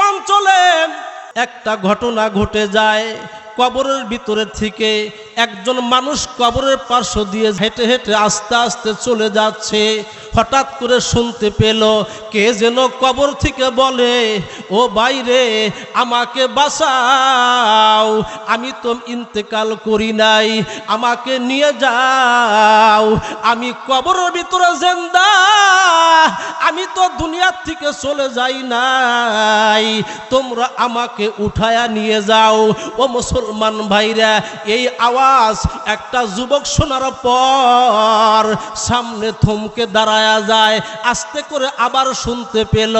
অঞ্চলে একটা ঘটনা ঘটে যায়। কবরের ভিতরে থেকে একজন মানুষ কবরের পার্শ্ব দিয়ে হেঁটে হেঁটে আস্তে আস্তে চলে যাচ্ছে। হঠাৎ করে শুনতে পেল কে যেন কবর থেকে বলে, ও বাইরে আমাকে বাঁচাও, আমি তো ইন্তেকাল করি নাই, আমাকে নিয়ে যাও, আমি কবরের ভিতরে জিন্দা, আমি তো দুনিয়ার থেকে চলে যাই নাই, তোমরা আমাকে উঠায়া নিয়ে যাও। ও মুসলমান ভাইরা, এই আওয়াজ একটা যুবক শোনার পর সামনে থমকে দাঁড়ায় যায়। আস্তে করে আবার শুনতে পেল,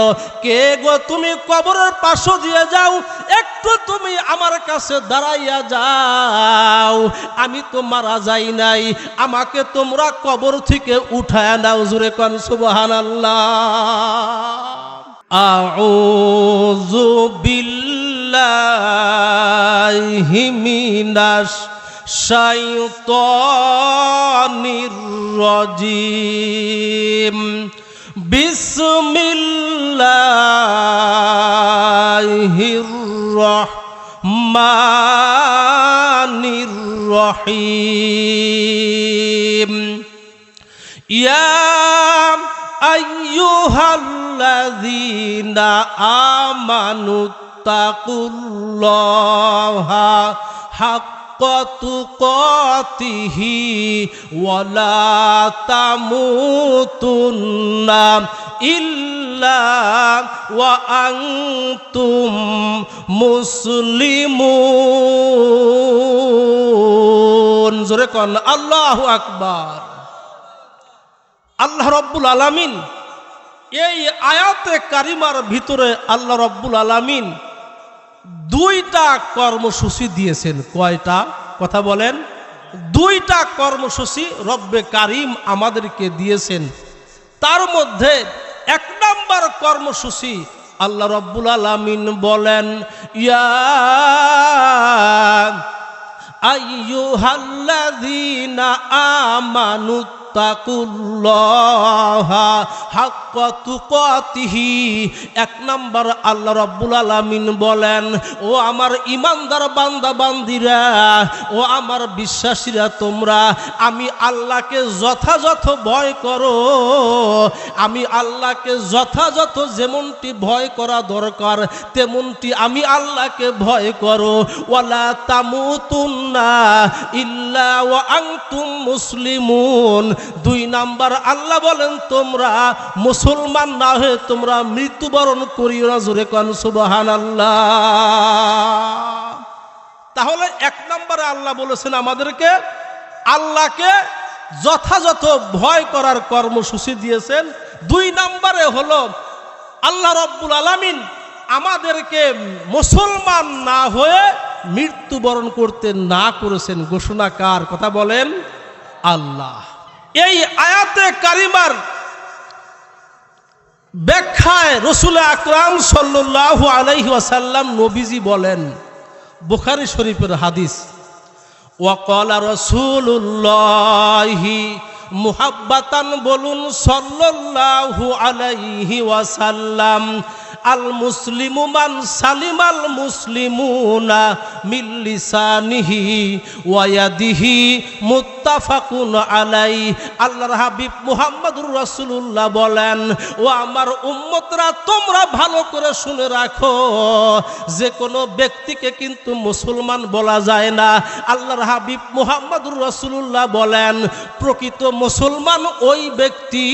কে গো তুমি কবরের পাশে দিয়ে যাও, একটু তুমি আমার কাছে দাঁড়াইয়া যাও, আমি তো মারা যাই নাই, আমাকে তোমরা কবর থেকে উঠায়া নাও। জোরে কোন সুবহানাল্লাহ। আউযু বিল্লাহি মিনাশ শাইতানির রাজিম। বিসমিল্লাহির রহমানির রহিম। ইয়া আইয়ুহাল্লাযীনা আমানুত্তাকুল্লাহা হাক্কা তুকাতিহি ওয়া লা তামুতুন্না ইল্লা ওয়া আনতুম মুসলিমুন। জোরে কোন আল্লাহু আকবার। আল্লাহ রাব্বুল আলামিন এই আয়াতে কারিমার ভিতরে আল্লাহ রাব্বুল আলামিন দুইটা কর্মসূচি দিয়েছেন। কয়টা? কথা বলেন। দুইটা কর্মসূচি রব্বে কারিম আমাদেরকে দিয়েছেন। তার মধ্যে এক নাম্বার কর্মসূচি আল্লাহ রাব্বুল আলামিন বলেন, ইয়া আইয়ুহাল্লাযীনা আমানু তাকুল্লাহা হাক্কা তুকাতিহি। এক নাম্বার আল্লাহ রাব্বুল আলামিন বলেন, ও আমার ইমানদার বান্দা বান্দিরা, ও আমার বিশ্বাসীরা, তোমরা আমি আল্লাহকে যথাযথ ভয় করো। আমি আল্লাহকে যথাযথ যেমনটি ভয় করা দরকার তেমনটি আমি আল্লাহকে ভয় করো। ওয়ালা তামুতুন্না ইল্লা ওয়া আনতুম মুসলিমুন। দুই নাম্বার আল্লাহ বলেন, তোমরা মুসলমান না হয়ে তোমরা মৃত্যুবরণ করিও না। জোরে কোন সুবহানাল্লাহ। তাহলে এক নম্বরে আল্লাহ বলেছেন আমাদেরকে আল্লাহকে যথাযথ ভয় করার কর্মসূচি দিয়েছেন। দুই নম্বরে হলো আল্লাহ রাব্বুল আলামিন আমাদেরকে মুসলমান না হয়ে মৃত্যুবরণ করতে না করেছেন। ঘোষণা কার? কথা বলেন, আল্লাহ। এই আয়াতে কারিমার ব্যাখ্যায় রাসূল আকরাম সাল্লাল্লাহু আলাইহি ওয়াসাল্লাম নবীজি বলেন, বুখারী শরীফের হাদিস, ওয়া ক্বালা রাসূলুল্লাহি মুহাব্বাতান, বলুন সাল্লাল্লাহু আলাইহি ওয়াসাল্লাম, আল মুসলিমু মান সালিমাল মুসলিমুনা মিন লিসানিহি ওয়া ইয়াদিহি মুত্তাফাকুন আলাই। আল্লাহর হাবিব মুহাম্মদুর রাসূলুল্লাহ বলেন, ও আমার উম্মতরা, তোমরা ভালো করে শুনে রাখো, যে কোনো ব্যক্তিকে কিন্তু মুসলমান বলা যায় না। আল্লাহর হাবিব মুহাম্মদুর রাসূলুল্লাহ বলেন, প্রকৃত মুসলমান ওই ব্যক্তি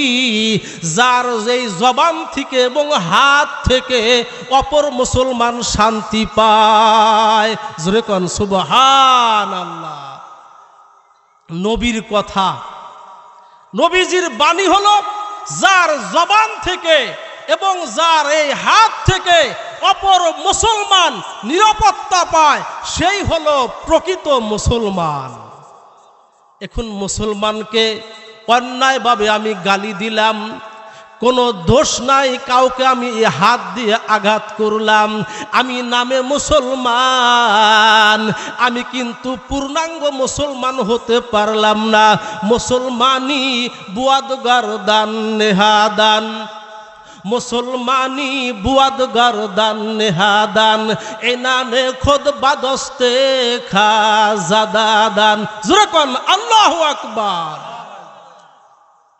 যার যেই জবান থেকে এবং হাত থেকে অপর মুসলমান শান্তি পায়। জোরে কোন সুবহানাল্লাহ। নবীর কথা, নবীজির বাণী হলো, যার জবান থেকে এবং যার এই হাত থেকে অপর মুসলমান নিরাপত্তা পায় সেই হলো প্রকৃত মুসলমান। এখন মুসলমানকে অন্যায়ভাবে আমি গালি দিলাম, কোনো দোষ নাই, কাউকে আমি হাত দিয়ে আঘাত করলাম, আমি নামে মুসলমান, আমি কিন্তু পূর্ণাঙ্গ মুসলমান হতে পারলাম না। মুসলমানি বুয়াদ গারদান নেহাদান, মুসলমানি বুয়াদ গরদান নেহাদান এনানে খোদ বাদস্তে খাজাদাদান। জোরে কোন আল্লাহু আকবার।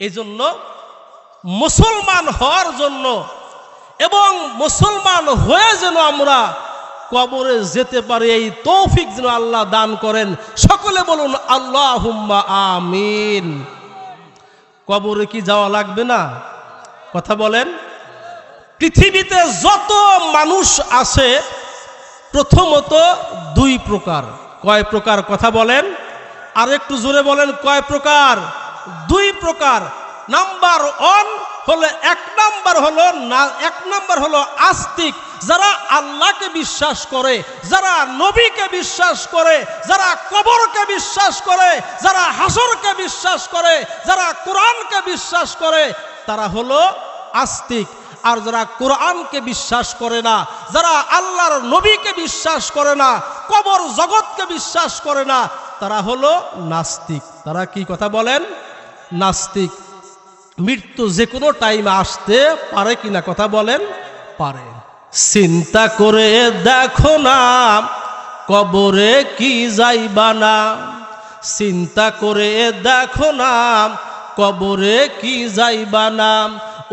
এই জন্য মুসলমান হওয়ার জন্য এবং মুসলমান হয়ে যেন আমরা কবরে যেতে পারি এই তৌফিক যেন আল্লাহ দান করেন। সকলে বলুন আল্লাহুম্মা আমিন। কবরে কি যাওয়া লাগবে না? কথা বলেন। পৃথিবীতে যত মানুষ আছে প্রথমত দুই প্রকার। কয় প্রকার? কথা বলেন, আর একটু জোরে বলেন। কয় প্রকার? দুই প্রকার। নাম্বার ওয়ান হলো এক নাম্বার হলো আস্তিক, যারা আল্লাহকে বিশ্বাস করে, যারা নবীকে বিশ্বাস করে, যারা কবরকে বিশ্বাস করে, যারা হাসরকে বিশ্বাস করে, যারা কোরআনকে বিশ্বাস করে, তারা হলো আস্তিক। আর যারা কোরআনকে বিশ্বাস করে না, যারা আল্লাহর নবীকে বিশ্বাস করে না, কবর জগৎকে বিশ্বাস করে না, তারা হলো নাস্তিক। তারা কি? কথা বলেন। নাস্তিক। মৃত্যু যে কোনো টাইমে আসতে পারে কিনা? কথা বলেন। পারে। চিন্তা করে দেখো না কবরে কি যাইবা না, চিন্তা করে দেখো না কবরে কি যাইবা না।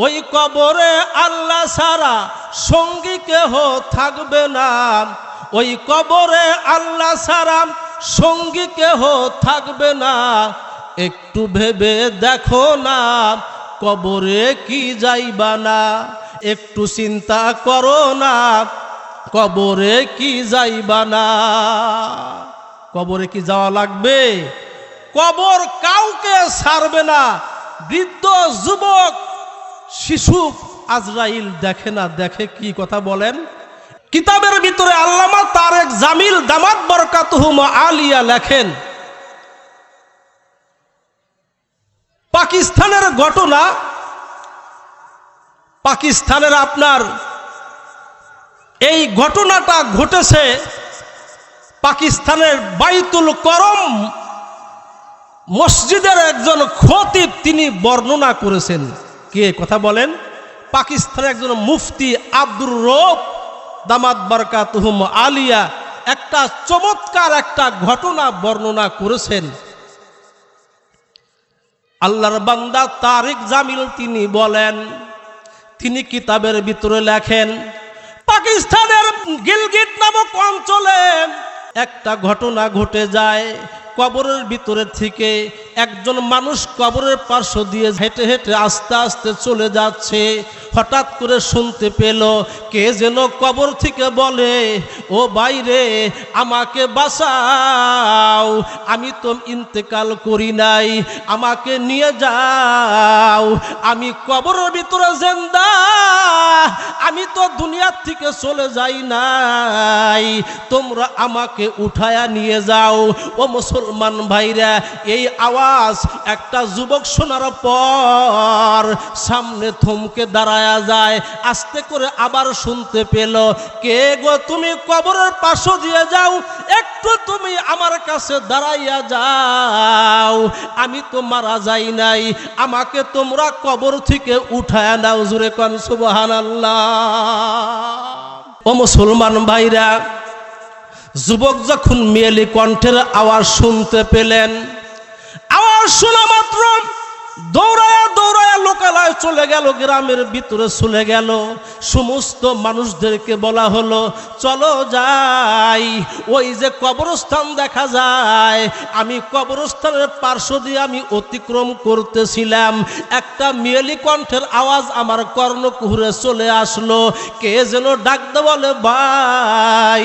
ওই কবরে আল্লাহ ছাড়া সঙ্গী কেহ থাকবে না, ওই কবরে আল্লাহ ছাড়া সঙ্গী কেহ থাকবে না। একটু ভেবে দেখো না কবরে কি যাইবা না, একটু চিন্তা করো না কবরে কি যাইবা না। কবরে কি যাওয়া লাগবে? কবর কাউকে ছাড়বে না। বৃদ্ধ, যুবক, শিশু আজরাইল দেখে না। দেখে কি? কথা বলেন। কিতাবের ভিতরে আল্লামা তারেক জামিল দামাত বরকাতুহুম আলিয়া লেখেন, পাকিস্তানের ঘটনা, পাকিস্তানের আপনার এই ঘটনাটা ঘটেছে পাকিস্তানের বাইতুল করম মসজিদের একজন খতিব তিনি বর্ণনা করেছেন। কে? কথা বলেন। পাকিস্তানের একজন মুফতি আব্দুর রউফ দামাত বরকাতুহুম আলিয়া একটা চমৎকার একটা ঘটনা বর্ণনা করেছেন। আল্লাহর বান্দা তারেক জামিল তিনি বলেন, তিনি কিতাবের ভিতরে লেখেন, পাকিস্তানের গিলগিট নামক অঞ্চলে একটা ঘটনা ঘটে যায়। কবরের ভিতরে থেকে একজন মানুষ কবরের পার্শ্ব দিয়ে হেঁটে হেঁটে আস্তে আস্তে চলে যাচ্ছে। হঠাৎ করে শুনতে পেল কে যেন কবর থেকে বলে, ও বাইরে আমাকে বাঁচাও, আমি তো ইন্তেকাল করি নাই, আমাকে নিয়ে যাও, আমি কবরের ভিতরে জিন্দা, আমি তো দুনিয়ার থেকে চলে যাই নাই, তোমরা আমাকে উঠায়া নিয়ে যাও। ও মুসলমান ভাইরা, এই আওয়াজ একটা যুবক শোনার পর সামনে থমকে দাঁড়ায় যায়। আস্তে করে আবার শুনতে পেল, কে গো তুমি কবরের পাশে দিয়ে যাও, একটু তুমি আমার কাছে দাঁড়াইয়া যাও, আমি তো মারা যাই নাই, আমাকে তোমরা কবর থেকে উঠায় নাও। জোরে কোন সুবহানাল্লাহ। ও মুসলমান ভাইরা, যুবক যখন মেয়েলি কণ্ঠের আওয়াজ শুনতে পেলেন, আওয়াজ শোনা মাত্র দৌড়ায়া দৌড়ায়া লোকালয় চলে গেল, গ্রামের ভিতরে চলে গেল। সমস্ত মানুষদেরকে বলা হলো, চলো যাই, ওই যে কবরস্থান দেখা যায়, আমি কবরস্থানের পার্শ্ব দিয়ে আমি অতিক্রম করতেছিলাম, একটা মেয়েলি কণ্ঠের আওয়াজ আমার কর্ণকুহরে চলে আসলো। কে যেন ডাকতে বলে, ভাই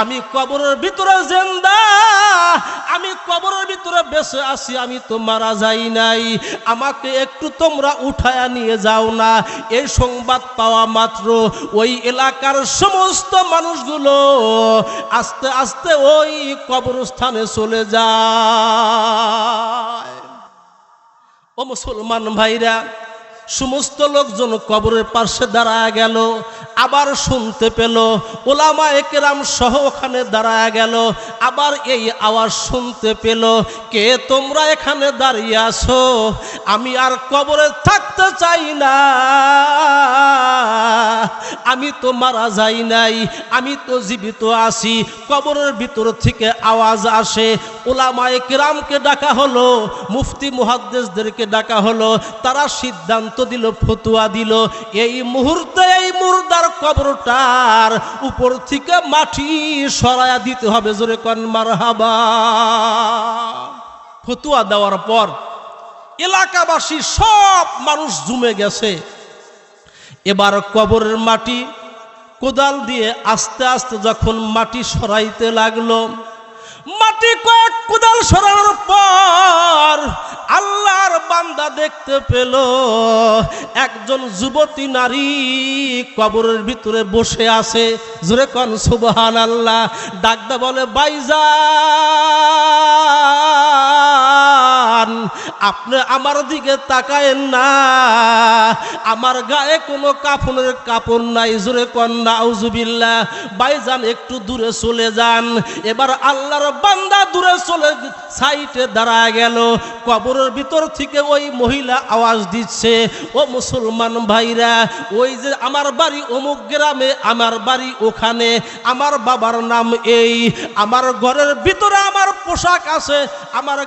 আমি কবরের ভিতরে জিন্দা, আমি কবরের ভিতরে বেঁচে আছি, আমি তো মারা যাই নাই, আমাকে একটু তোমরা উঠায়া নিয়ে যাও না। এই সংবাদ পাওয়া মাত্র ওই এলাকার সমস্ত মানুষগুলো আস্তে আস্তে ওই কবরস্থানে চলে যায়। ও মুসলমান ভাইরা, সমস্ত লোকজন কবরের পাশে দাঁড়ায় গেল। আবার শুনতে পেল, ওলামায়ে কেরাম সহ ওখানে দাঁড়ায় গেল, আবার এই আওয়াজ শুনতে পেল, কে তোমরা এখানে দাঁড়িয়ে আছো? আমি আর কবরে থাকতে চাই না, আমি তো মারা যাই নাই, আমি তো জীবিত আছি। কবরের ভিতর থেকে আওয়াজ আসে, ওলামায়ে কেরামকে ডাকা হলো, মুফতি মুহাদ্দিসদেরকে ডাকা হলো, তারা সিদ্ধান্ত দিল, ফতোয়া দিল, এই মুহূর্তে এই মুর্দার কবরটার উপর থেকে মাটি সরায়া দিতে হবে। জোরে কোন মারহাবা। ফতোয়া দেওয়ার পর এলাকাবাসী সব মানুষ জমে গেছে। এবার কবরের মাটি কোদাল দিয়ে আস্তে আস্তে যখন মাটি সরাইতে লাগলো, মাটি কয়েক কোদাল সরানোর পর আল্লাহর বান্দা দেখতে পেল একজন যুবতী নারী কবরের ভিতরে বসে আছে। জোরে কোন সুবহানাল্লাহ। ডাকদা বলে, ভাইজান আপনি আমার দিকে তাকায়েন না, আমার গায়ে কোনো কাফনের কাপড় নাই। জোরে কোন নাউজুবিল্লাহ। ভাইজান একটু দূরে চলে যান। এবার আল্লাহর বান্দা দূরে চলে সাইডে দাঁড়ায় গেল। কবরের ভিতর থেকে ওই মহিলা আওয়াজ দিচ্ছে, ও মুসলমান ভাইরা, ওই যে আমার বাড়ি অমুক গ্রামে, আমার বাড়ি ওখানে, আমার বাবার নাম এই, আমার ঘরের ভিতরে আমার পোশাক আছে, আমার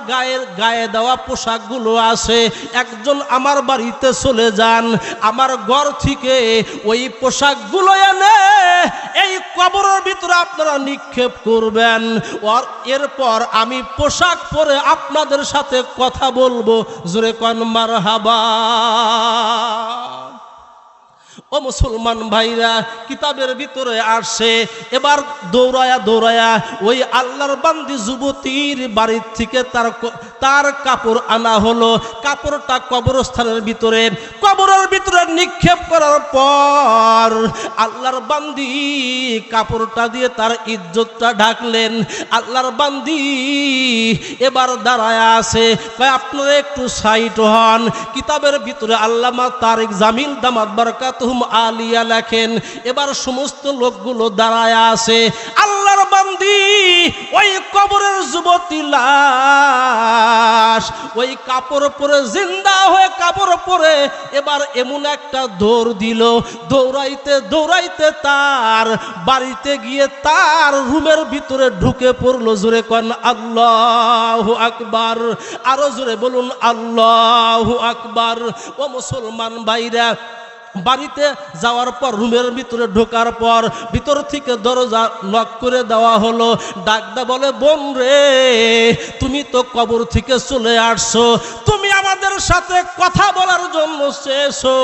গায়ে দেওয়া পোশাকগুলো আছে, একজন আমার বাড়িতে চলে যান, আমার ঘর থেকে ওই পোশাকগুলো এনে এই কবরের ভিতরে আপনারা নিক্ষেপ করবেন। এরপর আমি পোশাক পরে আপনাদের সাথে কথা বলবো। জোরে কোন মারহাবা। ও মুসলমান ভাইরা, কিতাবের ভিতরে আসছে, এবার দৌড়ায়া দৌড়ায়া ওই আল্লাহর বান্দি যুবতীর বাড়ির থেকে তার কাপড় আনা হলো। কাপড়টা কবরস্থানের ভিতরে, কবরের ভিতরে নিক্ষেপ করার পর আল্লাহর বান্দি কাপড়টা দিয়ে তার ইজ্জতটা ঢাকলেন। আল্লাহর বান্দি এবার দাঁড়ায়া আছে, কয় আপনারা একটু সাইড হন। কিতাবের ভিতরে আল্লামা তারিক জামিল দামাত বারাকাতুহুম আলিয়া লেখেন, এবার সমস্ত লোকগুলো দাঁড়ায় আছে। আল্লাহর বান্দি ওই কবরের যুবতী লাশ ওই কাপড় পরে, জিন্দা হয়ে কাপড় পরে এবার এমন একটা দৌড় দিল, দৌড়াইতে দৌড়াইতে তার বাড়িতে গিয়ে তার রুমের ভিতরে ঢুকে পড়লো। জোরে কোন আল্লাহু আকবার। আরো জোরে বলুন আল্লাহু আকবার। ও মুসলমান ভাইরা, বাড়িতে যাওয়ার পর রুমের ভিতরে ঢোকার পর ভিতর থেকে দরজা লক করে দেওয়া হলো। ডাকদা বলে, বোন রে, তুমি তো কবর থেকে চলে আসছো, তুমি আমাদের সাথে কথা বলার জন্য চেয়েছো,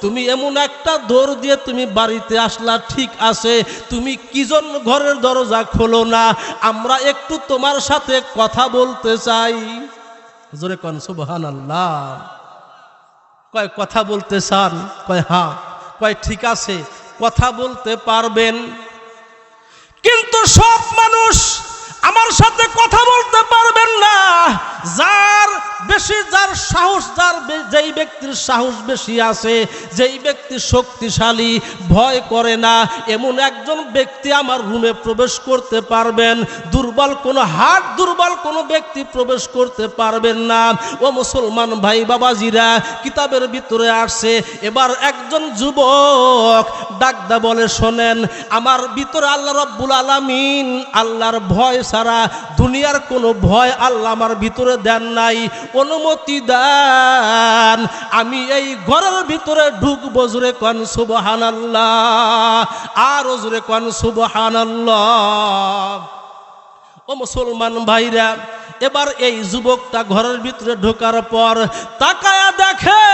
তুমি এমন একটা দৌড় দিয়ে তুমি বাড়িতে আসলা, ঠিক আছে, তুমি কি জন্য ঘরের দরজা খোলো না? আমরা একটু তোমার সাথে কথা বলতে চাই। জোরে কোন সুবহানাল্লাহ। কয় কথা বলতে চান? কয় হ্যাঁ। কয় ঠিক আছে, কথা বলতে পারবেন, কিন্তু সব মানুষ আমার সাথে কথা বলতে পারবেন না। যার বেশি, যার সাহস, যেই ব্যক্তির সাহস বেশি আছে, যেই ব্যক্তি শক্তিশালী, ভয় করে না, এমন একজন ব্যক্তি আমার রুমে প্রবেশ করতে পারবেন। দুর্বল কোনো দুর্বল কোনো ব্যক্তি প্রবেশ করতে পারবেন না। ও মুসলমান ভাই বাবাজিরা, কিতাবের ভিতরে আসছে, এবার একজন যুবক ডাকদা বলে, শোনেন, আমার ভিতরে আল্লাহ রাব্বুল আলামিন, আল্লাহর ভয় ছাড়া দুনিয়ার কোনো ভয় আল্লাহ আমার ভিতরে দেন নাই, অনুমতি দেন, আমি এই ঘরের ভিতরে ঢুকবো। জোরে কোন সুবহানাল্লাহ। আর জোরে কোন সুবহানাল্লাহ। ও মুসলমান ভাইরা, এবার এই যুবকটা ঘরের ভিতরে ঢোকার পর তাকায়া দেখে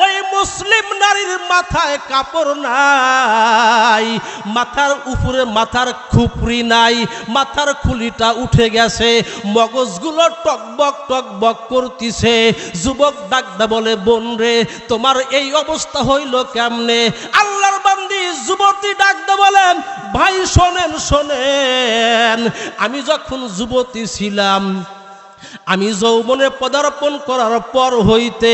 ওই মুসলিম নারীর মাথায় কাপড় নাই, মাথার উপরে মাথার খুপরি নাই, মাথার খুলিটা উঠে গেছে, মগজগুলো টকবক টকবক করতেছে। যুবক ডাকদা বলে, বোন রে, তোমার এই অবস্থা হইল কেমনে? আল্লাহর বান্দি যুবতী ডাকদা বলেন, ভাই শোনেন শোনেন, আমি যখন যুবতী ছিলাম আমি যৌবনে পদার্পণ করার পর হইতে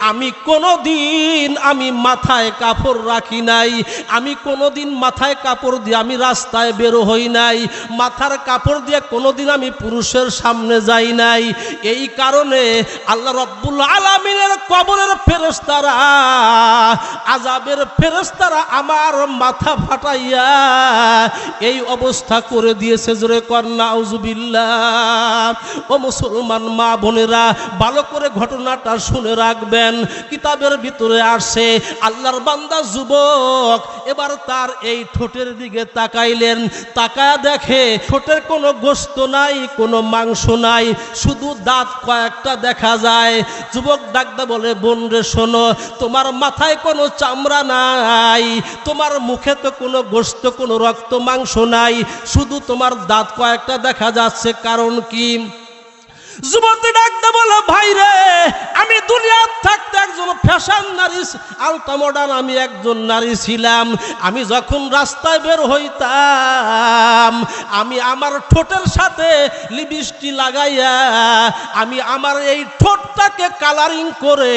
আমি কোনোদিন আমি মাথায় কাপড় রাখি নাই, আমি কোনোদিন মাথায় কাপড় দিয়ে আমি রাস্তায় বের হই নাই, মাথার কাপড় দিয়ে কোনোদিন আমি পুরুষের সামনে যাই নাই। এই কারণে আল্লাহ রব্বুল আলামিনের কবরের ফেরেশতারা, আযাবের ফেরেশতারা আমার মাথা ফাটাইয়া এই অবস্থা করে দিয়েছে। জোরে কর নাউজুবিল্লাহ। ও মুসলমান মা বোনেরা, ভালো করে ঘটনাটা শুনে রাখবেন। কিতাবের ভিতরে আসে আল্লাহর বান্দা যুবক এবার তার এই ঠোঁটের দিকে তাকাইলেন, তাকায়া দেখে ঠোঁটের কোনো গোশত নাই, কোনো মাংস নাই, শুধু দাঁত কয়েকটা দেখা যায়। যুবক ডাকতে বলে, বোন রে শোনো, তোমার মাথায় কোনো চামড়া নাই, তোমার মুখে তো কোনো গোশত, কোনো রক্ত মাংস নাই, শুধু তোমার দাঁত কয়েকটা দেখা যাচ্ছে, কারণ কি? যুবতী ডাকতে বলে, ভাই রে, আমি দুনিয়ার থাকতে একজন ফ্যাশন নারী, আলটা মডার্ন আমি একজন নারী ছিলাম। আমি যখন রাস্তায় বের হইতাম, আমি আমার ঠোঁটের সাথে লিপস্টিক লাগাইয়া আমি আমার এই ঠোঁটটাকে কালারিং করে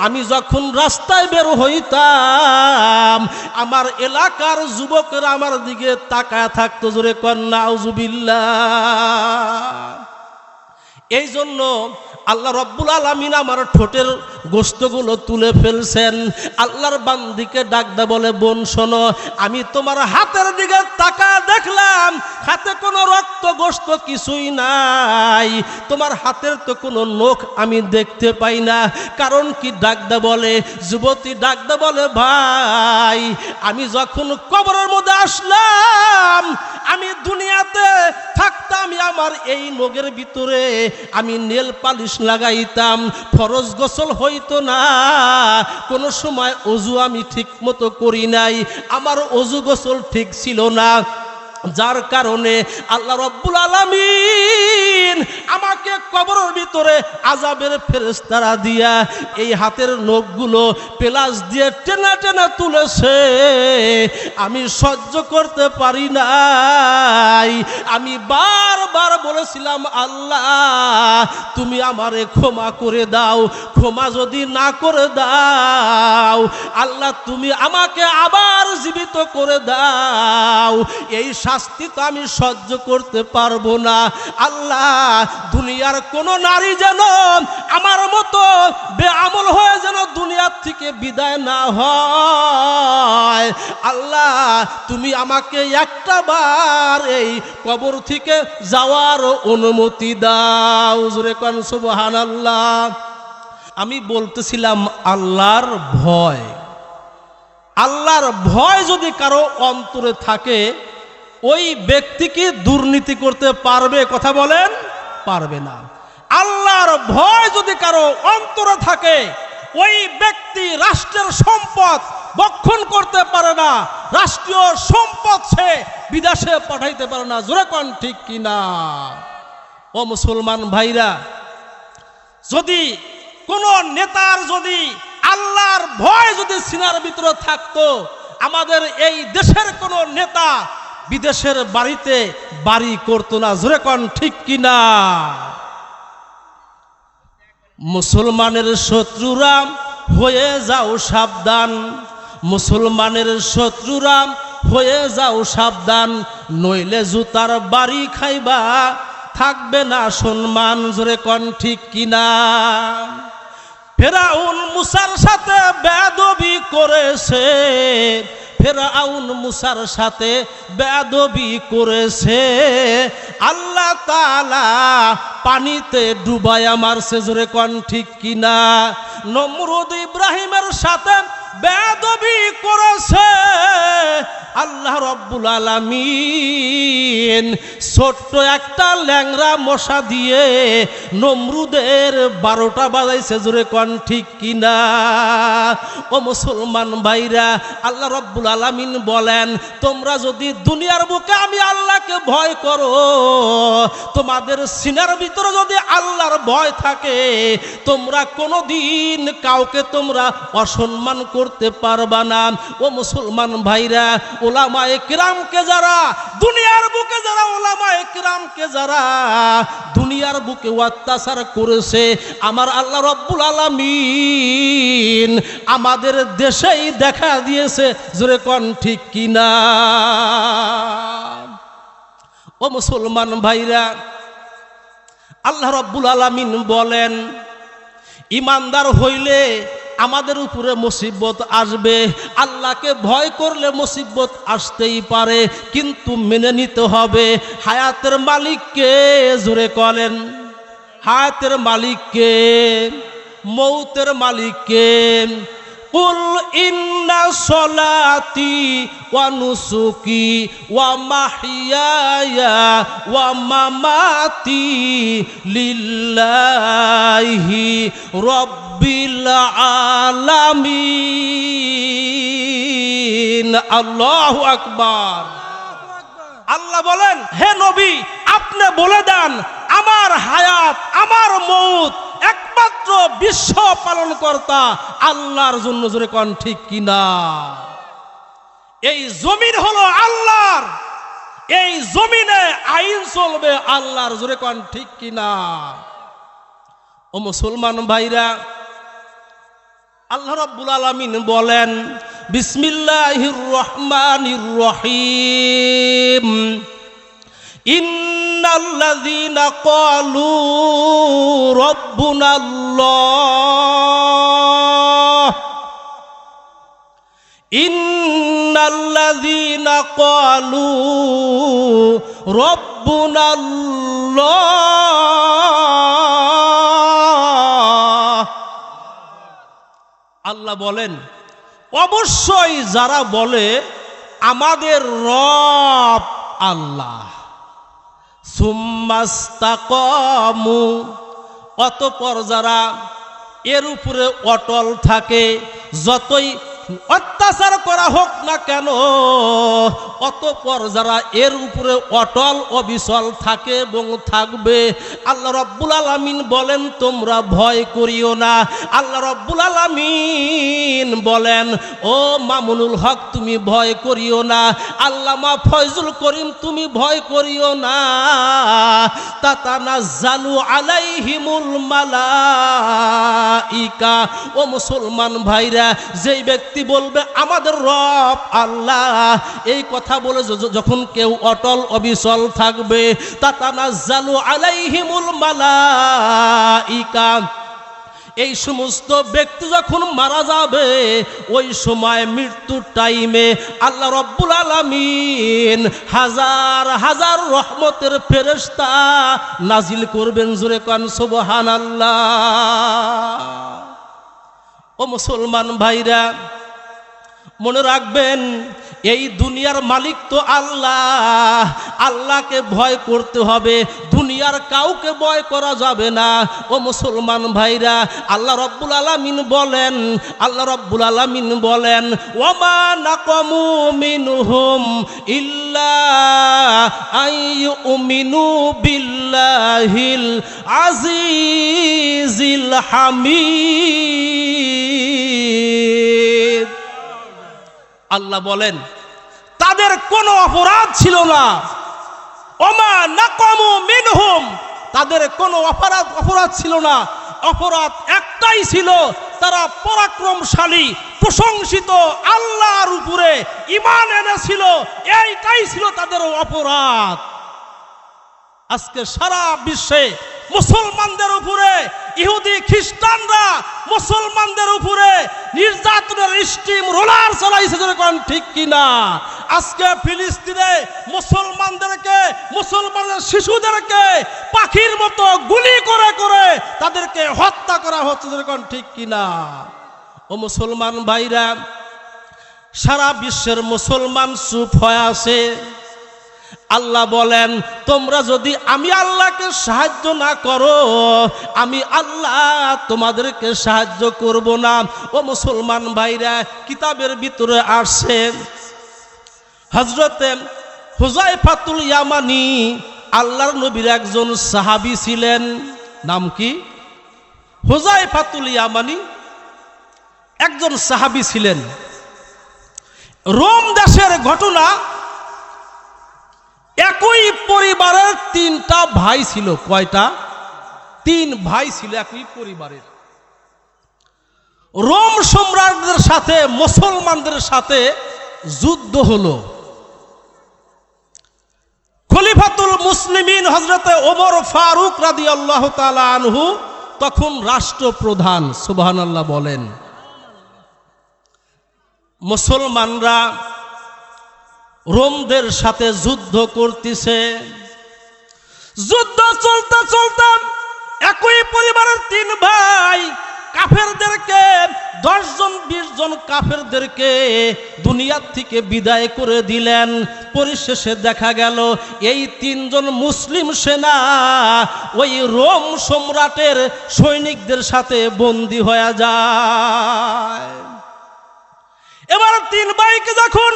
আমি যখন রাস্তায় বের হইতাম, আমার এলাকার যুবকেরা আমার দিকে তাকায় থাকতো। জোরে কর নাউজুবিল্লাহ। এই জন্য আল্লাহ রব্বুল আলামিন আমার ঠোঁটের গোশতগুলো তুলে ফেলছেন। আল্লাহর বান্দিকে ডাকতে বলে, বোন শোনো, আমি তোমার হাতের দিকে তাকা দেখলাম, হাতে কোনো রক্ত গোশত কিছুই নাই, তোমার হাতের তো কোনো নখ আমি দেখতে পাই না, কারণ কি? ডাকতে বলে, যুবতী ডাকতে বলে, ভাই, আমি যখন কবরের মধ্যে আসলাম, আমি দুনিয়াতে থাকতাম, আমার এই নখের ভিতরে আমি নেল পালিশ লাগাইতাম, ফরজ গোসল হইতো না, কোনো সময় ওযু আমি ঠিক মতো করি নাই, আমার ওযু গোসল ঠিক ছিল না, যার কারণে আল্লাহ রব্বুল আলামিন আমাকে কবরের ভিতরে আযাবের ফেরেশতারা দিয়া এই হাতের নখগুলো পেলাস দিয়ে টেনে টেনে তুলেছে। আমি সহ্য করতে পারি নাই। আমি বারবার বলেছিলাম, আল্লাহ তুমি আমারে ক্ষমা করে দাও, ক্ষমা যদি না করে দাও, আল্লাহ তুমি আমাকে আবার জীবিত করে দাও, এই শাস্তি তো আমি সহ্য করতে পারবো না। আল্লাহ, দুনিয়ার কোন নারী যেন আমার মতো বেআমল হয়ে যেন দুনিয়ার থেকে বিদায় না হয়। আল্লাহ, তুমি আমাকে একটা বার এই কবর থেকে যাওয়ার অনুমতি দাও। জোরে কোন সুবহানাল্লাহ। আমি বলতেছিলাম আল্লাহর ভয়, আল্লাহর ভয় যদি কারো অন্তরে থাকে, ওই ব্যক্তি কি দুর্নীতি করতে পারবে? কথা বলেন, পারবে না। আল্লাহর ভয় যদি কারো অন্তরে থাকে, ওই ব্যক্তি রাষ্ট্রের সম্পদ ভক্ষণ করতে পারে না, রাষ্ট্রীয় সম্পদ সে বিদেশে পাঠাইতে পারে না। জোরে কোন ঠিক কিনা? ও মুসলমান ভাইরা, যদি কোন নেতার যদি আল্লাহর ভয় যদি সিনার ভিতরে থাকতো, আমাদের এই দেশের কোন নেতা বিদেশের বাড়িতে বাড়ি করতো না। জোরে কোন ঠিক কিনা? মুসলমানের শত্রুরা হয়ে যাও সাবধান, মুসলমানের শত্রুরা হয়ে যাও সাবধান, নইলে জুতার বাড়ি খাইবা, থাকবে না সম্মান। জোরে কোন ঠিক কিনা? ফেরাউন মুসার সাথে বেয়াদবি করেছে, ফেরাউন মুসার সাথে বেয়াদবি করেছে, আল্লাহ তাআলা পানিতে ডুবাইয়া মারছে। জোরে কোন ঠিক কিনা? নমরুদ ইব্রাহিমের সাথে বেয়াদবি করেছে, আল্লাহ রব্বুল আলামিন ছোট্ট একটা ল্যাংড়া মশা দিয়ে নমরুদের 12টা বাজাইছে। জোরে কোন ঠিক কিনা? ও মুসলমান ভাইরা, আল্লাহ রব্বুল আলামিন বলেন, তোমরা যদি দুনিয়ার বুকে আমি আল্লাহকে ভয় করো, তোমাদের সিনার ভিতরে যদি আল্লাহর ভয় থাকে, তোমরা কোনোদিন কাউকে তোমরা অসম্মান করতে পারবা না। ও মুসলমান ভাইরা, ওলামায়ে কিরামকে যারা দুনিয়ার বুকে যারা ওলামায়ে কিরামকে যারা দুনিয়ার বুকে অত্যাচার করেছে, আমার আল্লাহ রব্বুল আলামিন আমাদের দেশেই দেখা দিয়েছে। জোরে কোন ঠিক কিনা? ও মুসলমান ভাইরা, আল্লাহ রব্বুল আলামিন বলেন ইমানদার হইলে আমাদের উপরে মুসিবত আসবে, আল্লাহকে ভয় করলে মুসিবত আসতেই পারে, কিন্তু মেনে নিতে হবে হায়াতের মালিককে। জোরে বলেন হায়াতের মালিককে, মৌতের মালিককে। কুল ইন্না সলাতি ওয়া নুসুকি ওয়া মাহইয়ায়া ওয়া মামাতি লিল্লাহি রাব্বিল আলামিন। আল্লাহু আকবার। আল্লাহ বলেন, হে নবী আপনি বলে দেন আমার হায়াত আমার মৌত একমাত্র বিশ্ব পালনকর্তা আল্লাহর জন্য। জোরে কোন ঠিক কিনা? এই জমিন হলো আল্লাহর, এই জমিনে আইন চলবে আল্লাহর। জোরে কোন ঠিক কিনা? ও মুসলমান ভাইরা, আল্লাহ রাব্বুল আলামিন বলেন বিসমিল্লাহির রহমানির রহিম ইন্নাল্লাযীনা ক্বালু রাব্বুনাল্লাহ ইন্নাল্লাযীনা ক্বালু রাব্বুনাল্লাহ। আল্লাহ বলেন অবশ্যই যারা বলে আমাদের রব আল্লাহ, সুম্মাস্তাকামু, অতঃপর যারা এর উপরে অটল থাকে, যতই অত্যাচার করা হোক না কেন, অতঃপর যারা এর উপরে অটল অবিচল থাকে এবং থাকবে, আল্লাহ রাব্বুল আলামিন বলেন তোমরা ভয় করিও না। আল্লাহ রাব্বুল আলামিন বলেন ও মামুনুল হক তুমি ভয় করিও না, আল্লামা ফয়জুল করিম তুমি ভয় করিও না। তাতানাজ্জালু আলাইহিমুল মালাইকা। ও মুসলমান ভাইরা, যেই ব্যক্তি বলবে আমাদের রব আল্লাহ, এই কথা বলে যখন কেউ অটল অবিচল থাকবে, তাতানাজ্জালু আলাইহিমুল মালাইকা, এই সমস্ত ব্যক্তি যখন মারা যাবে ওই সময় মৃত্যুর টাইমে আল্লাহ রাব্বুল আলামিন হাজার হাজার রহমতের ফেরেশতা নাজিল করবেন। জোরে কান সুবহানাল্লাহ। ও মুসলমান ভাইরা, মনে রাখবেন এই দুনিয়ার মালিক তো আল্লাহ, আল্লাহকে ভয় করতে হবে, দুনিয়ার কাউকে ভয় করা যাবে না। ও মুসলমান ভাইরা, আল্লাহ রাব্বুল আলামিন বলেন, আল্লাহ রাব্বুল আলামিন বলেন ওয়ামা নাকামু মিনহুম ইল্লা আইয়ুমিনু বিল্লাহিল আজিজিল হামিদ। আল্লাহ বলেন তাদের কোনো অপরাধ ছিল না, ওমা নাকামু মিনহুম, তাদের কোনো অপরাধ ছিল না। অপরাধ একটাই ছিল, তারা পরাক্রমশালী প্রশংসিত আল্লাহর উপরে ঈমান এনেছিল, এইটাই ছিল তাদের অপরাধ। আজকে সারা বিশ্বে মুসলমানদের উপরে ইহুদি খ্রিস্টানরা মুসলমানদের উপরে নির্যাতনের স্টিম রোলার চালাইছে। ঠিক কিনা? আজকে ফিলিস্তিনে মুসলমানদেরকে, মুসলমানদের শিশুদেরকে পাখির মতো গুলি করে করে তাদেরকে হত্যা করা হচ্ছে। ঠিক কিনা? ও মুসলমান ভাইরা, সারা বিশ্বের মুসলমান চুপ হয়ে আছে। আল্লাহ বলেন তোমরা যদি আমি আল্লাহকে সাহায্য না করো, আমি আল্লাহ তোমাদেরকে সাহায্য করব না। ও মুসলমান ভাইরা, কিতাবের ভিতরে আসছে হযরতে হুযায়ফাতুল ইয়ামানি আল্লাহর নবীর একজন সাহাবী ছিলেন। নাম কি? হুযায়ফাতুল ইয়ামানি একজন সাহাবী ছিলেন। রোম দেশের ঘটনা। একই পরিবারের তিনটা ভাই ছিল। কয়টা? তিন ভাই ছিল একই পরিবারের। রোম সম্রাটদের সাথে মুসলমানদের সাথে যুদ্ধ হলো। খলিফাতুল মুসলিমিন হযরতে ওমর ফারুক রাদিয়াল্লাহু তাআলা আনহু তখন রাষ্ট্রপ্রধান। সুবহানাল্লাহ বলেন। মুসলমানরা রোমদের সাথে যুদ্ধ করতেছে। যুদ্ধ চলতে চলতে একই পরিবারের তিন ভাই কাফেরদেরকে 10 জন 20 জন কাফেরদেরকে দুনিয়ার থেকে বিদায় করে দিলেন। পরিশেষে দেখা গেল এই তিনজন মুসলিম সেনা ওই রোম সম্রাটের সৈনিকদের সাথে বন্দী হয়ে যায়। এবার তিন ভাইকে যখন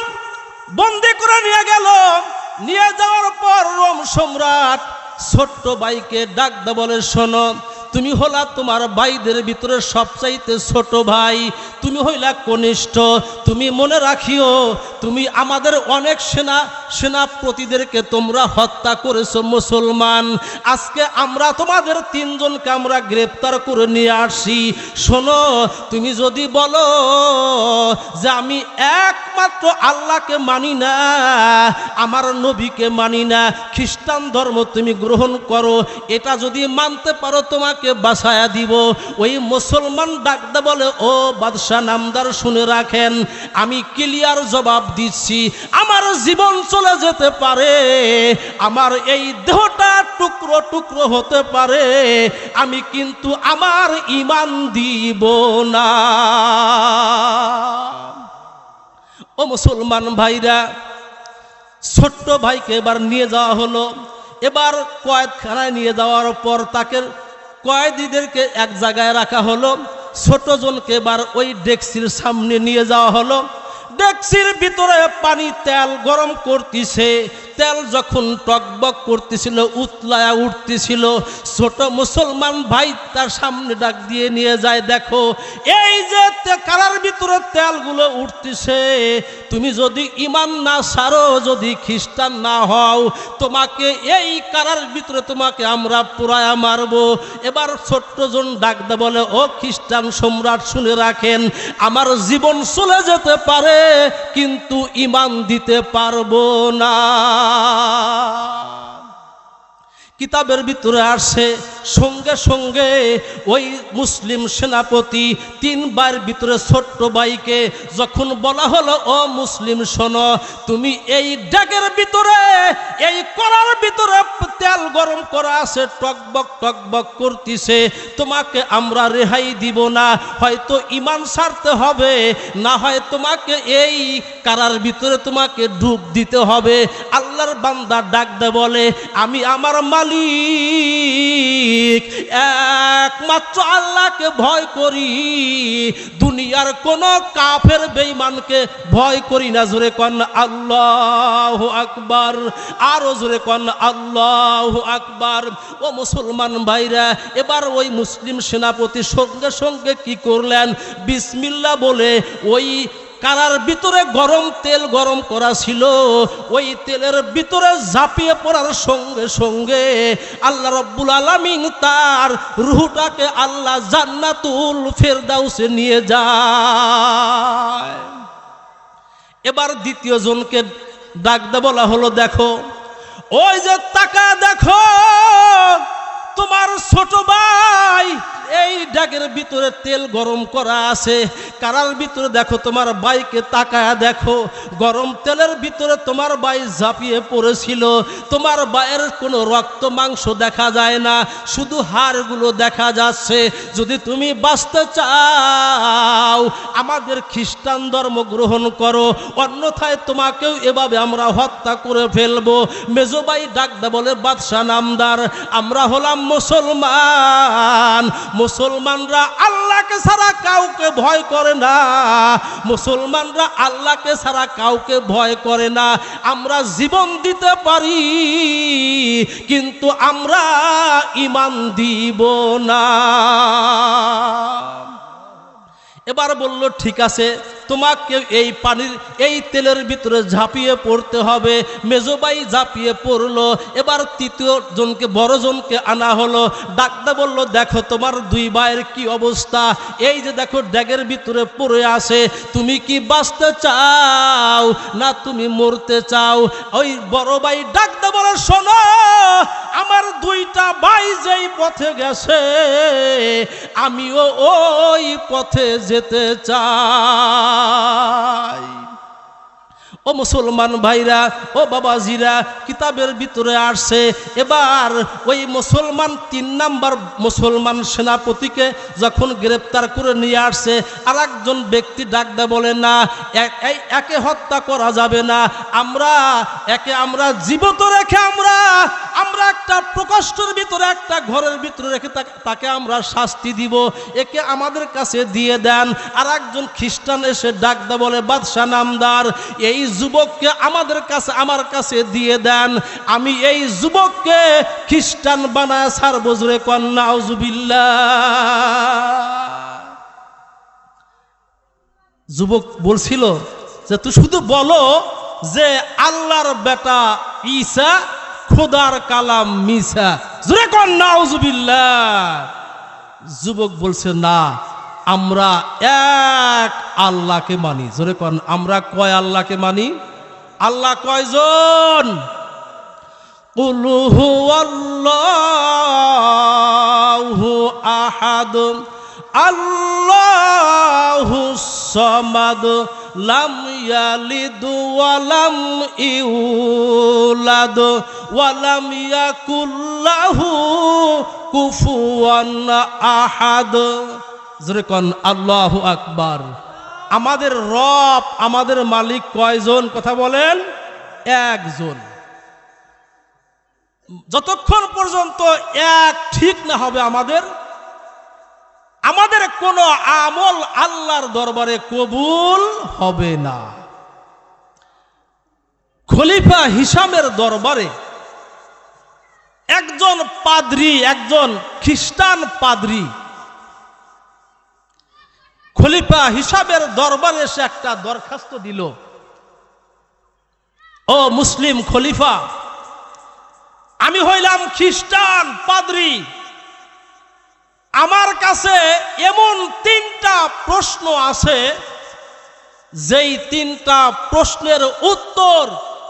বন্দী করে নিয়ে গেল, নিয়ে যাওয়ার পর রোম সম্রাট ছোট্ট ভাইকে ডাক দে, বলে শোনো, তুমি হলা তোমার ভাইদের ভিতরে সবচাইতে ছোট ভাই, তুমি হইলা কনিষ্ঠ। তুমি মনে রাখিও, তুমি আমাদের অনেক সেনাপতিদেরকে তোমরা হত্যা করেছো মুসলমান। আজকে আমরা তোমাদের তিনজনকে আমরা গ্রেপ্তার করে নিয়ে আসি। শোনো, তুমি যদি বলো যে আমি একমাত্র আল্লাহকে মানি না, আমার নবীকে মানি না, খ্রিস্টান ধর্ম তুমি গ্রহণ করো, এটা যদি মানতে পারো তোমাকে বাঁচায়া দিব। ওই মুসলমান ডাকতে বলে, ও বাদশাহ নামদার, শুনে রাখেন, আমি ক্লিয়ার জবাব দিচ্ছি, আমার জীবন চলে যেতে পারে, আমার এই দেহটা টুকরো টুকরো হতে পারে, আমি কিন্তু আমার ঈমান দিব না। ও মুসলমান ভাইরা, ছোট্ট ভাইকে এবার নিয়ে যাওয়া হলো। এবার কয়েদখানায় নিয়ে যাওয়ার পর তাকে কয়েদিদেরকে এক জায়গায় রাখা হলো। ছোট জনকে এবার ওই ডেকসির সামনে নিয়ে যাওয়া হলো। ডেকসির ভিতরে পানি তেল গরম করতেছে। তেল যখন টকবক করতেছিল, উতলায়া উঠতেছিল, ছোট মুসলমান ভাই তার সামনে ডাক দিয়ে নিয়ে যায়, দেখো এই যে কারার ভিতরে তেলগুলো উঠতেছে, তুমি যদি ঈমান না ছাড়ো, যদি খ্রিস্টান না হও, তোমাকে এই কারার ভিতরে তোমাকে আমরা পুরায়া মারব। এবার ছোট্ট জন ডাক দে বলে, ও খ্রিস্টান সম্রাট, শুনে রাখেন, আমার জীবন চলে যেতে পারে, কিন্তু ঈমান দিতে পারবো না। কিতাবের ভিতরে আসে, সঙ্গে সঙ্গে ওই মুসলিম সেনাপতি তিনবার ভিতরে ছোট্ট ভাইকে যখন বলা হলো, ও মুসলিম শোনো, তুমি এই ডেকের ভিতরে, এই কড়ার ভিতরে তেল গরম করা আছে, টকবক টকবক করতেছে, তোমাকে আমরা রেহাই দিব না, হয়তো ঈমান ছাড়তে হবে, না হয় তোমাকে এই কারার ভিতরে তোমাকে ডুব দিতে হবে। আল্লাহর বান্দা ডাক দে বলে, আমি আমার মালিক একমাত্র আল্লাহকে ভয় করি, দুনিয়ার কোন কাফের বেঈমানকে ভয় করি না। জোরে কন আল্লাহু আকবার, আরো জোরে কন আল্লাহু আকবার। ও মুসলমান ভাইরা, এবার ওই মুসলিম সেনাপতি সঙ্গে সঙ্গে কি করলেন, বিসমিল্লাহ বলে ওই কারার ভিতরে গরম তেল গরম করা ছিল, ওই তেলের ভিতরে ঝাঁপিয়ে পড়ার সঙ্গে সঙ্গে আল্লাহ রব্বুল আলামিন তার রূহটাকে আল্লাহ জান্নাতুল ফেরদাউসে নিয়ে যায়। এবার দ্বিতীয় জনকে ডাক দে বলা হলো, দেখো ওই যে তাকা, দেখো তোমার ছোট ভাই এই ডাকের ভিতরে তেল গরম করা আছে, কারার ভিতরে দেখো তোমার ভাইকে তাকায়া দেখো, গরম তেলের ভিতরে তোমার ভাই ঝাঁপিয়ে পড়েছিল, তোমার ভাইয়ের কোনো রক্ত মাংস দেখা যায় না, শুধু হাড়গুলো দেখা যাচ্ছে। যদি তুমি বাঁচতে চাও, আমাদের খ্রিস্টান ধর্ম গ্রহণ করো, অন্যথায় তোমাকেও এভাবে আমরা হত্যা করে ফেলবো। মেজো ভাই ডাক দে বলে, বাদশাহ নামদার, আমরা হলাম মুসলমান, মুসলমানরা আল্লাহকে ছাড়া কাউকে ভয় করে না, মুসলমানরা আল্লাহকে ছাড়া কাউকে ভয় করে না। আমরা জীবন দিতে পারি, কিন্তু আমরা ঈমান দিব না। এবার বলল ঠিক আছে, তোমাকে এই পানির এই তেলের ভিতরে ঝাঁপিয়ে পড়তে হবে। মেজবাই ঝাঁপিয়ে পড়লো। এবার তৃতীয় জনকে বড় জনকে আনা হলো। ডাকতে বলল দেখো তোমার দুই ভাইয়ের কি অবস্থা, এই যে দেখো ড্যাগের ভিতরে পড়ে আছে, তুমি কি বাঁচতে চাও না তুমি মরতে চাও? ওই বড় ভাই ডাকতে বলে শোনো, আমার দুইটা ভাই যেই পথে গেছে আমিও ওই পথে যেতে চাই। ও মুসলমান ভাইরা, ও বাবাজিরা, কিতাবের ভিতরে আসছে এবার ওই মুসলমান 3 নাম্বার মুসলমান সেনাপতিকে যখন গ্রেপ্তার করে নিয়ে আসছে, আর একজন ব্যক্তি ডাকতে বলে না, একে হত্যা করা যাবে না, আমরা জীবিত রেখে আমরা একটা প্রকোষ্ঠের ভিতরে একটা ঘরের ভিতরে রেখে তাকে আমরা শাস্তি দিব, একে আমাদের কাছে দিয়ে দেন। আর একজন খ্রিস্টান এসে ডাকতে বলে বাদশাহ নামদার, এই যুবককে আমার কাছে দিয়ে দেন, আমি এই যুবককে খ্রিস্টান বানায় ছাড়বো। জোরে কোন নাউজুবিল্লাহ। যুবক বলছিল যে তুই শুধু বলো যে আল্লাহর বেটা ঈসা খোদার কালাম মিসা। জোরে কোন নাউজুবিল্লাহ। যুবক বলছে না, আমরা এক আল্লাহকে মানি। জোরে কোন, আমরা কয় আল্লাহকে মানি? আল্লাহ কয়জন? কুল হুয়াল্লাহু আহাদ আল্লাহুস সামাদ লাম ইয়ালিদ ওয়া লাম ইউলাদ ওয়া লাম ইয়াকুল লাহু কুফুয়ান আহাদ। জোরে কোন আল্লাহু আকবার। আমাদের রব, আমাদের মালিক কয়জন? কথা বলেন, একজন। যতক্ষণ পর্যন্ত এক ঠিক না হবে আমাদের কোনো আমল আল্লাহর দরবারে কবুল হবে না। খলিফা হিশামের দরবারে একজন পাদ্রী, একজন খ্রিস্টান পাদ্রী খলিফা হিসাবের দরবারে এসে একটা দরখাস্ত দিল, ও মুসলিম খলিফা, আমি হইলাম খ্রিস্টান পাদ্রী, আমার কাছে এমন 3টা প্রশ্ন আছে যেই 3টা প্রশ্নের উত্তর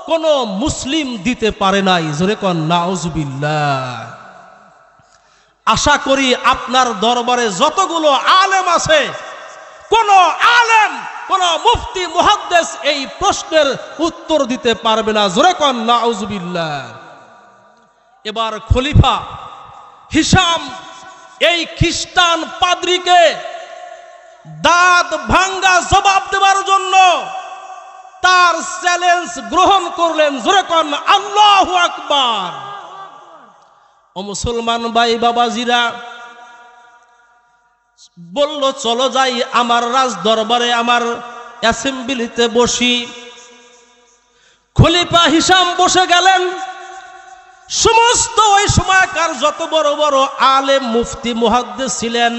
কোন মুসলিম দিতে পারে নাই। জোরে কোন নাউজুবিল্লাহ। আশা করি আপনার দরবারে যতগুলো আলেম আছে কোন আলেম, কোন মুফতি মুহাদ্দিস এই প্রশ্নের উত্তর দিতে পারবে না। জোরে কোন নাউজুবিল্লাহ। এবার খলিফা হিশাম এই খ্রিস্টান পাদ্রীকে দাঁত ভাঙ্গা জবাব দেওয়ার জন্য তার চ্যালেঞ্জ গ্রহণ করলেন। জোরে কোন আল্লাহু আকবার। ও মুসলমান ভাই বাবাজিরা, বলল চলো যাই আমার রাজ দরবারে, আমার অ্যাসেম্বলিতে বসি। খলিফা হিশাম বসে গেলেন। সমস্ত ওই সময়কার যত বড় বড় আলেম মুফতি মুহাদ্দিস ছিলেন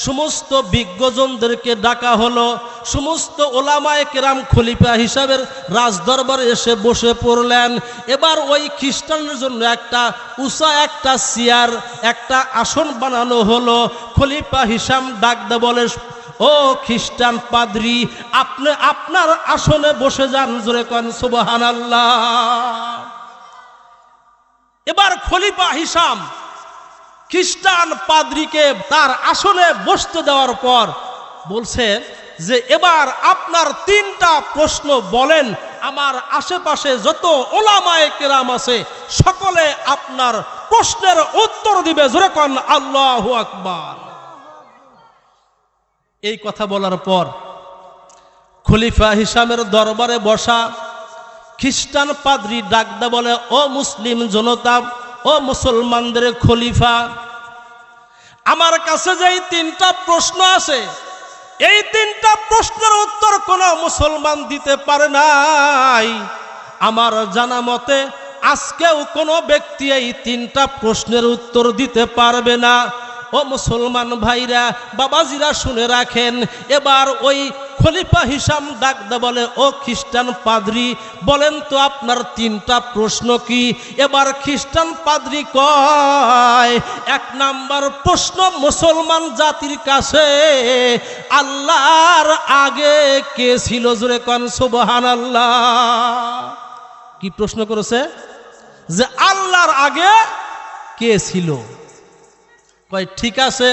সমস্ত বিজ্ঞজনদেরকে ডাকা হলো। সমস্ত ওলামায়ে কেরাম খলিফা হিসাবের রাজদরবারে এসে বসে পড়লেন। এবার ওই খ্রিস্টানের জন্য একটা উঁচা একটা চেয়ার, একটা আসন বানানো হলো। খলিফা হিশাম ডাকতে বলে, ও খ্রিস্টান পাদ্রী, আপনি আপনার আসনে বসে যান। জোরে কোন সুবহানাল্লাহ। এবার খলিফা হিশাম খ্রিস্টান পাদ্রীকে তার আসনে বসতে দেওয়ার পর বলছে যে এবার আপনার 3টা প্রশ্ন বলেন, আমার আশেপাশে যত ওলামায়ে কেরাম আছে সকলে আপনার প্রশ্নের উত্তর দিবে। জোরে কোন আল্লাহু আকবার। এই কথা বলার পর খলিফা হিশামের দরবারে বসা খ্রিস্টান পাদ্রী ডাকদা বলে, ও মুসলিম জনতা, ও মুসলমানদের খলিফা, আমার কাছে যেই 3টা প্রশ্ন আছে এই 3টা প্রশ্নের উত্তর কোনো মুসলমান দিতে পারে নাই। আমার জানা মতে আজকেও কোনো ব্যক্তি এই 3টা প্রশ্নের উত্তর দিতে পারবে না। ও ও মুসলমান ভাইরা, বাবাজিরা শুনে রাখেন। এবার ওই খলিফা হিসাম ডাকতে বলে, ও খ্রিস্টান পাদ্রী, বলেন তো আপনার 3টা প্রশ্ন কি? এবার খ্রিস্টান পাদ্রী কয়, 1 নাম্বার প্রশ্ন মুসলমান জাতির কাছে, আল্লাহর আগে কে ছিল? জোরে কোন সুবহানাল্লাহ। কি প্রশ্ন করেছে? যে আল্লাহর আগে কে ছিল? কয় ঠিক আছে।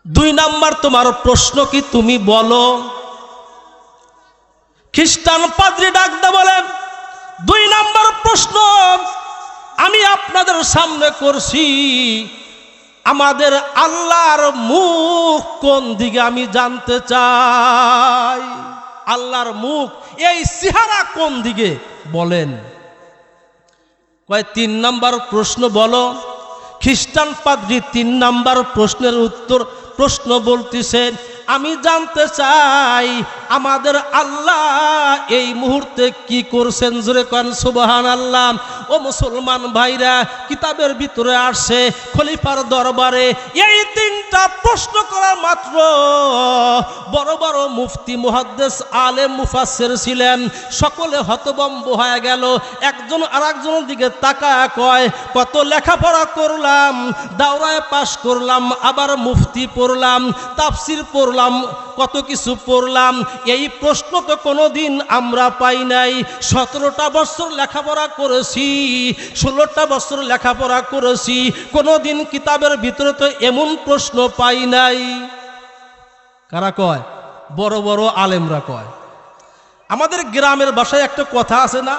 2 নাম্বার তোমার প্রশ্ন কি, তুমি বলো। খ্রিস্টান পাদ্রী ডাকতে বলেন, 2 নাম্বার প্রশ্ন আমি আপনাদের সামনে করছি, আমাদের আল্লাহর মুখ কোন দিকে আমি জানতে চাই। আল্লাহর মুখ, এই চেহারা কোন দিকে বলেন। কয় 3 নাম্বার প্রশ্ন বলো। খ্রিস্টান পাদ্রী 3 নাম্বার প্রশ্নের প্রশ্ন বলতেছেন, আমি জানতে চাই আমাদের আল্লাহ এই মুহূর্তে কি করছেন। জোরে কোন সুবহানাল্লাহ। ও মুসলমান ভাইরা, কিতাবের ভিতরে আসছে খলিফার দরবারে এই 3টা প্রশ্ন করা মাত্র বড় বড় মুফতি, মুহাদ্দিস, আলেম, মুফাসসির ছিলেন, সকলে হতভম্ব হয়ে গেল। একজন আরেকজনের দিকে তাকায় কয়, কত লেখাপড়া করলাম, দাওরায় পাশ করলাম, আবার মুফতি পড়লাম, তাফসির পড়লাম, কত কিছু পড়লাম, এই প্রশ্ন তো কোনোদিন আমরা পাই নাই। 17টা বছর লেখাপড়া করেছি, 16টা বছর লেখাপড়া করেছি, কোনোদিন কিতাবের ভিতরে তো এমন প্রশ্ন পাই নাই। কারা কয়? বড় বড় আলেমরা কয়। আমাদের গ্রামের ভাষায় একটা কথা আছে না,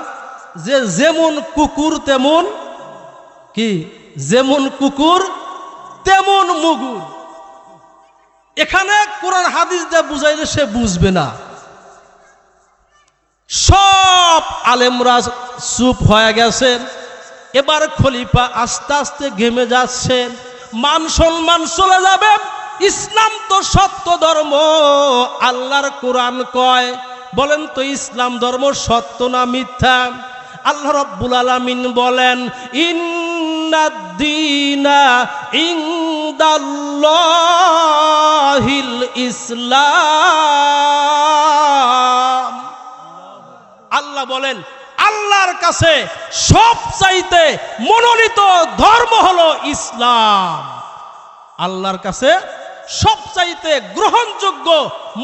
যে যেমন কুকুর তেমন কি, যেমন কুকুর তেমন মুগুর। এখানে কোরআন হাদিস দিয়ে বুঝাইলে সে বুঝবে না। সব আলেমরা চুপ হয়ে গেছেন। এবার খলিফা আস্তে আস্তে ঘেমে যাচ্ছেন, মান সম্মান চলে যাবে। ইসলাম তো সত্য ধর্ম, আল্লাহর কোরআন কয়। বলেন তো ইসলাম ধর্ম সত্য না মিথ্যা? আল্লাহ রাব্বুল আলামিন বলেন, ইন্নাদ-দীনা ইনদাল্লাহিল ইসলাম। আল্লাহ বলেন, আল্লাহর কাছে সবচাইতে মনোনীত ধর্ম হলো ইসলাম। আল্লাহর কাছে সবচাইতে গ্রহণযোগ্য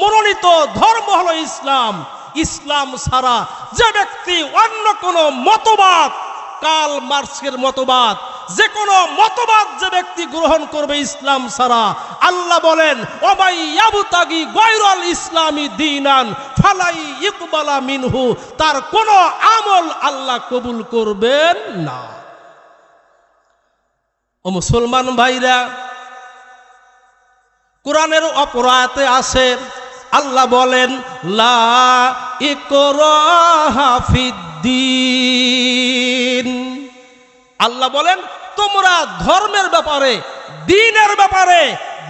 মনোনীত ধর্ম হলো ইসলাম। ইসলাম ছাড়া যে ব্যক্তি অন্য কোনো মতবাদ, কার্ল মার্ক্সের মতবাদ, যে কোনো মতবাদ যে ব্যক্তি গ্রহণ করবে ইসলাম ছাড়া, আল্লাহ বলেন, ওমাই ইয়াবতাগি গায়রাল ইসলামি দীনান ফালাই ইকবালা মিনহু, তার কোনো আমল আল্লাহ কবুল করবেন না। ও মুসলমান ভাইরা, কোরআনের অপরাতে আছে, আল্লাহ বলেন, লা ইকরাহা ফিদ্দীন। আল্লাহ বলেন, তোমরা ধর্মের ব্যাপারে, দ্বীনের ব্যাপারে,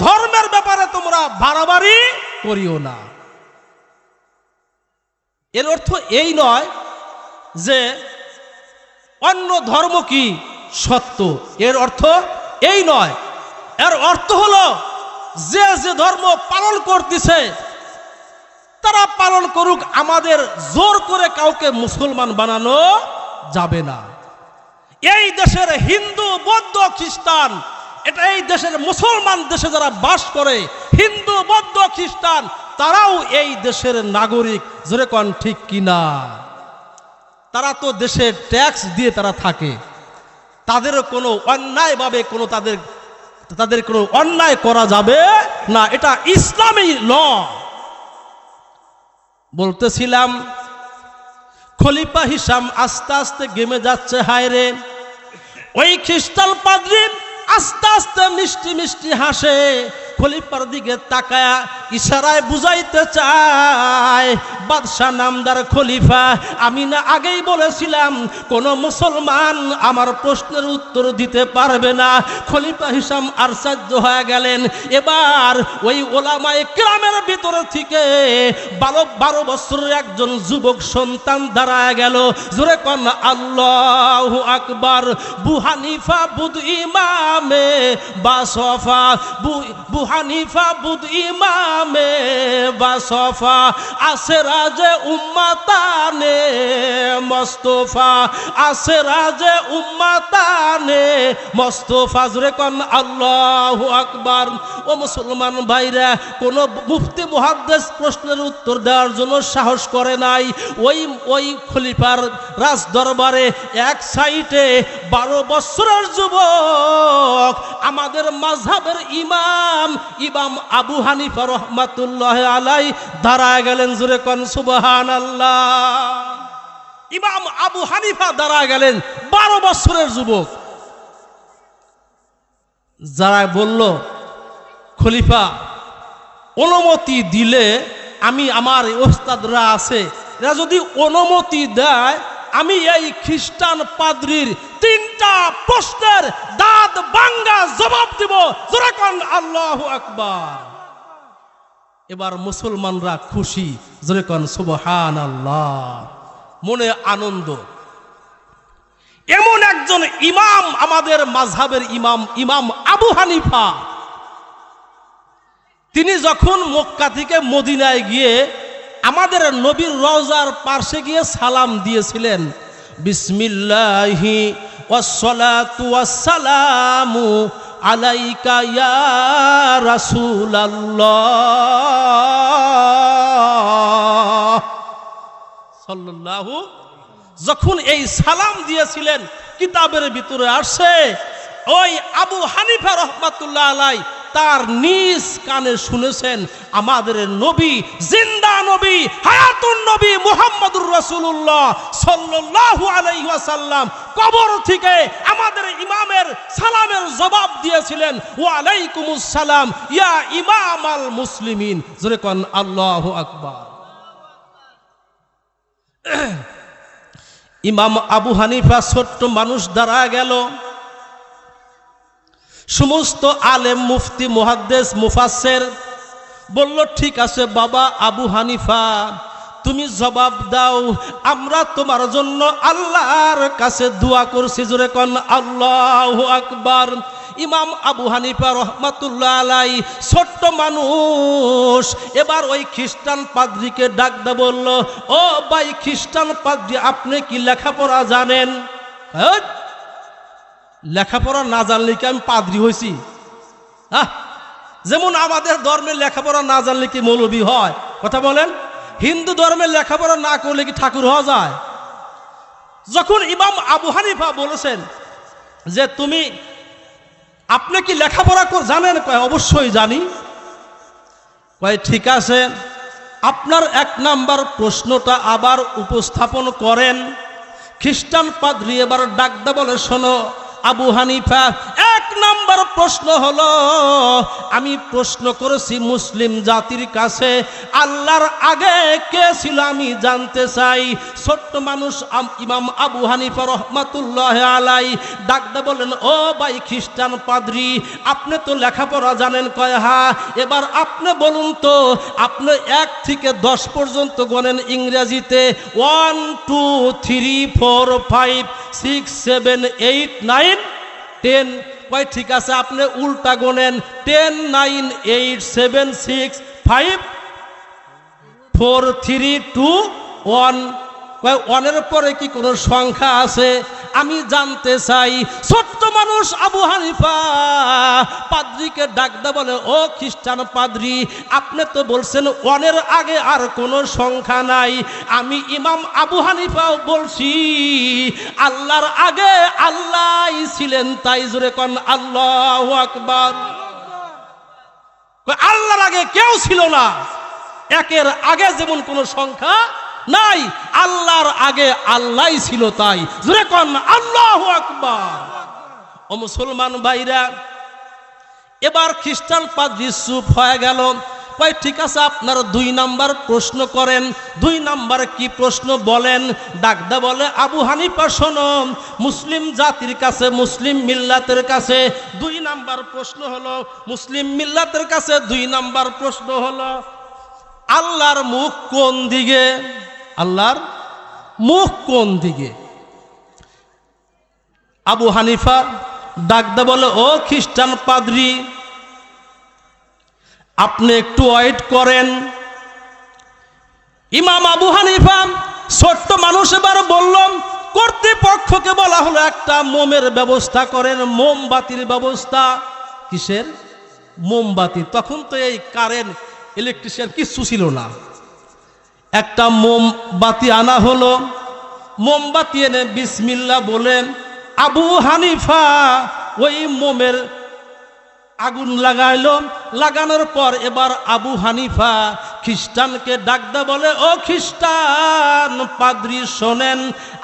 ধর্মের ব্যাপারে তোমরা বাড়াবাড়ি করিও না। এর অর্থ এই নয় যে অন্য ধর্ম কি সত্য, এর অর্থ এই নয়। এর অর্থ হলো যে যে ধর্ম পালন করতেছে তারা পালন করুক, আমাদের জোর করে কাউকে মুসলমান বানানো যাবে না। এই দেশের হিন্দু, বৌদ্ধ, খ্রিস্টান, এটা এই দেশের মুসলমান দেশে যারা বাস করে, হিন্দু, বৌদ্ধ, খ্রিস্টান, তারাও এই দেশের নাগরিক। জোরে কোন ঠিক কিনা? তারা তো দেশে ট্যাক্স দিয়ে তারা থাকে, তাদের কোনো অন্যায়ভাবে কোনো তাদের কোনো অন্যায় করা যাবে না, এটা ইসলামী ল। বলতেছিলাম, খলিফা হিসাম আস্তে আস্তে গেমে যাচ্ছে। হায় রে, ওই খ্রিস্টান পাদ্রী আস্তে আস্তে মিষ্টি মিষ্টি হাসে। খলিফার দিকে তাকায়া ইশারায় বুঝাইতে চায়, বাদশাহ নামদার খলিফা, আমি না আগেই বলেছিলাম কোন মুসলমান আমার প্রশ্নের উত্তর দিতে পারবে না। খলিফা হিসাম আশ্চর্য হয়ে গেলেন। এবার ওই ওলামায়ে কেরামের ভিতরে থেকে 12 বছরের একজন যুবক সন্তান দাঁড়ায় গেল। জোরে কোন আল্লাহু আকবার। বু হানিফা বুদ ইমামে বাসফা, বু হানিফা বুদ ইমামে বাসফা, আছে রাজে উম্মাতানে মুস্তাফা, আছে রাজে উম্মাতানে মুস্তাফা। জোরে কোন আল্লাহু আকবার। ও মুসলমান ভাইরা, কোন মুফতি মুহাদ্দিস প্রশ্নের উত্তর দেওয়ার জন্য সাহস করে নাই। ওই খলিফার রাজ দরবারে এক সাইডে 12 বছরের যুবক আমাদের মাযহাবের ইমাম আবু হানিফা রাহমাতুল্লাহ আলাইহি দাঁড়ায় গেলেন। জোরে কোন সুবহানাল্লাহ। ইমাম আবু হানিফা দাঁড়ায় গেলেন, 12 বছরের যুবক। যারা বলল খলিফা অনুমতি দিলে আমি, আমার ওস্তাদরা আছে, এরা যদি অনুমতি দেয় আমি এই খ্রিস্টান পাদ্রীর 3টা প্রশ্নের দাঁত ভাঙা জবাব দিব। জোরে কোন আল্লাহু আকবার। এবার মুসলমানরা খুশি। জোরে কোন সুবহানাল্লাহ। মনে আনন্দ। এমন একজন ইমাম, আমাদের মাযহাবের ইমাম আবু হানিফা, তিনি যখন মক্কা থেকে মদিনায় গিয়ে আমাদের নবীর রওজার পাশে গিয়ে সালাম দিয়েছিলেন, বিসমিল্লাহি ওয়াসসালাতু ওয়াসসালামু আলাইকা ইয়া রাসূলুল্লাহ সাল্লাল্লাহু, যখন এই সালাম দিয়েছিলেন কিতাবের ভিতরে আসে ওই আবু হানিফা রাহমাতুল্লাহ আলাইহি তার নিজ কানে শুনেছেন আমাদের নবী, জিন্দা নবী, হায়াতুন নবী মুহাম্মদুর রাসূলুল্লাহ সাল্লাল্লাহু আলাইহি ওয়াসাল্লাম কবর থেকে আমাদের ইমামের সালামের জবাব দিয়েছিলেন, ওয়া আলাইকুমুস সালাম ইয়া ইমামাল মুসলিমিন। জোরে কোন আল্লাহু আকবার। ইমাম আবু হানিফা ছোট্ট মানুষ দাঁড়ায় গেল। সমস্ত আলেম, মুফতি, মুহাদ্দিস, মুফাসসির বলল, ঠিক আছে বাবা আবু হানিফা, তুমি জবাব দাও, আমরা তোমার জন্য আল্লাহর কাছে দোয়া করছি। জোরে কোন আল্লাহু আকবার। ইমাম আবু হানিফা রহমাতুল্লাহ আলাইহি ছোট্ট মানুষ। এবার ওই খ্রিস্টান পাদ্রীকে ডাক দে, বলল, ও ভাই খ্রিস্টান পাদ্রী, আপনি কি লেখাপড়া জানেন? লেখাপড়া না জানলে কি আমি পাদ্রী হয়েছি? যেমন আমাদের ধর্মের লেখাপড়া না জানলে কি মৌলবী হয়? কথা বলেন। হিন্দু ধর্মের লেখাপড়া না করলে কি ঠাকুর হওয়া যায়? যখন ইমাম আবু হানিফা বলেছেন যে আপনি কি লেখাপড়া জানেন? কয় অবশ্যই জানি। কয় ঠিক আছে, আপনার 1 নাম্বার প্রশ্নটা আবার উপস্থাপন করেন। খ্রিস্টান পাদ্রী এবার ডাকদা বলে, শোনো আবু হানিফা, 1 নাম্বার প্রশ্ন হলো, আমি প্রশ্ন করেছি মুসলিম জাতির কাছে আল্লাহর আগে কে ছিল আমি জানতে চাই। ছোট্ট মানুষ ইমাম আবু হানিফা রহমাতুল্লাহ আলাইহি ডাকদা বলেন, ও ভাই খ্রিস্টান পাদ্রী, আপনি তো লেখাপড়া জানেন? কয় হ্যাঁ। এবার আপনি বলুন তো, আপনি 1 থেকে 10 পর্যন্ত গণেন ইংরেজিতে। 1 2 3 4 5 6 7 8 9 10। কয় ঠিক আছে, আপনি উল্টা গোনেন, 10 9 8 7 6 5 4 3 2 1। কয় 1-এর পরে কি কোনো সংখ্যা আছে? আমি জানতে চাই। ছোট্ট মানুষ আবু হানিফা পাদ্রীকে ডাকদা বলে, ও খ্রিস্টান পাদ্রী, আপনি তো বলছেন 1-এর আগে আর কোনো সংখ্যা নাই। আমি ইমাম আবু হানিফাও বলছি আল্লাহর আগে আল্লাহই ছিলেন, তাই জোরে কোন আল্লাহু আকবার। আল্লাহর আগে কেউ ছিল না। 1-এর আগে যেমন কোনো সংখ্যা নাই, আল্লাহর আগে আল্লাহই ছিল, তাই জোরে কোন আল্লাহু আকবার। ও মুসলমান ভাইরা, এবার খ্রিস্টান পাদ্রী চুপ হয়ে গেল। কয় ঠিক আছে, আপনার 2 নাম্বার প্রশ্ন করেন। 2 নাম্বার কি প্রশ্ন বলেন? ডাকদা বলে, আবু হানিফা শোনো, মুসলিম জাতির কাছে, মুসলিম মিল্লাতের কাছে 2 নাম্বার প্রশ্ন হলো, মুসলিম মিল্লাতের কাছে 2 নাম্বার প্রশ্ন হলো, আল্লাহর মুখ কোন দিকে? আল্লাহর মুখ কোন দিকে? আবু হানিফা ডাকদা বলে, ও খ্রিস্টান পাদ্রী, আপনি একটু ওয়েট করেন। ইমাম আবু হানিফা ছোট্ট মানুষ এবার বলল, কর্তৃপক্ষকে বলা হলো একটা মোমের ব্যবস্থা করেন, মোমবাতির ব্যবস্থা। কিসের? মোমবাতি। তখন তো এই কারেন্ট, ইলেকট্রিশিয়ান কিছু ছিল না। একটা মোমবাতি আনা হলো। মোমবাতি এনে বিসমিল্লাহ বলে আবু হানিফা ওই মোমের আগুন লাগাইলো। লাগানোর পর এবার আবু হানিফা খ্রিস্টানকে ডাকদা বলে, ও খ্রিস্টান পাদ্রী শোনেন,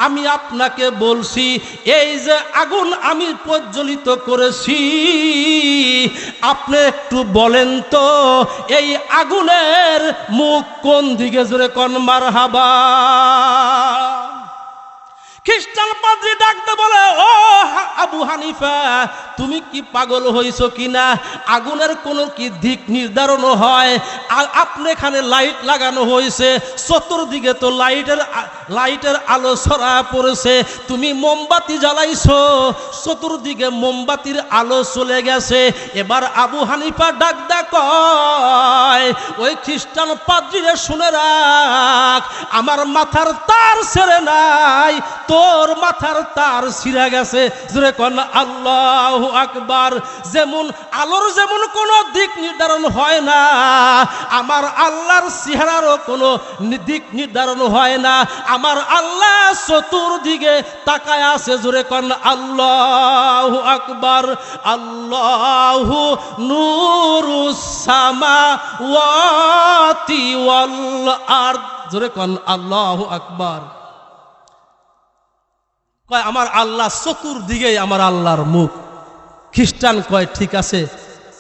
আমি আপনাকে বলছি, এই যে আগুন আমি প্রজ্বলিত করেছি, আপনি একটু বলেন তো এই আগুনের মুখ কোন দিকে? জোরে কোন মারহাবা। খ্রিস্টান পাদ্রী ডাকতে বলে, ও আবু হানিফা, তুমি কি পাগল হইছো কিনা? আগুনের কোনো কি দিক নির্ধারণ হয়? আপনি এখানে লাইট লাগানো হয়েছে, চতুর্দিকে তো লাইটের আলো ছড়া পড়েছে, তুমি মোমবাতি জ্বালাইছো, চতুর্দিকে মোমবাতির আলো চলে গেছে। এবার আবু হানিফা ডাকদা কয়, ওই খ্রিস্টান পাদ্রীরে শুনে রাখ, আমার মাথার তার ছেড়ে নাই, তোর মাথার তার ছিঁড়ে গেছে। জোরে কোন আল্লাহু আকবার। যেমন আলোর যেমন কোনো দিক নির্ধারণ হয় না, আমার আল্লাহর চেহারারও কোনো দিক নির্ধারণ হয় না। আমার আল্লাহ চতুর্দিকে তাকায় আছে। জোরে কোন আল্লাহু আকবার। আল্লাহু নূরুস সামাওয়াতি ওয়াল আরদ। জোরে কোন আল্লাহু আকবার। কয় আমার আল্লাহ চতুর্দিকে, আমার আল্লাহর মুখ। খ্রিস্টান কয় ঠিক আছে,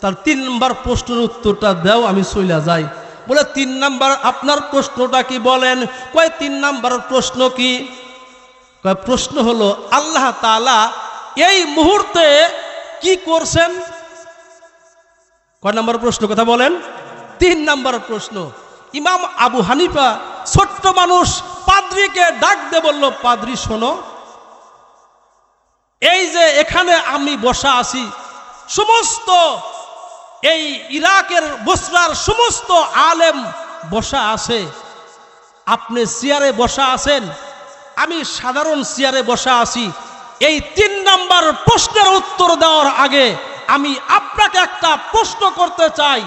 তার 3 নম্বর প্রশ্নের উত্তরটা দাও, আমি চলে যাই। বলে 3 নম্বর আপনার প্রশ্নটা কি বলেন? কয় 3 নম্বর প্রশ্ন কি? কয় প্রশ্ন হলো, আল্লাহ তাআলা এই মুহূর্তে কি করছেন? কয় নম্বর প্রশ্ন কথা বলেন? 3 নম্বর প্রশ্ন। ইমাম আবু হানিফা ছোট্ট মানুষ পাদ্রীকে ডাক দিয়ে বলল, পাদ্রী শোনো, এই যে এখানে আমি বসা আছি, সমস্ত এই ইরাকের বসরার সমস্ত আলেম বসা আছে, আপনি চেয়ারে বসা আছেন, আমি সাধারণ চেয়ারে বসা আছি। এই 3 নম্বর প্রশ্নের উত্তর দেওয়ার আগে আমি আপনাকে একটা প্রশ্ন করতে চাই,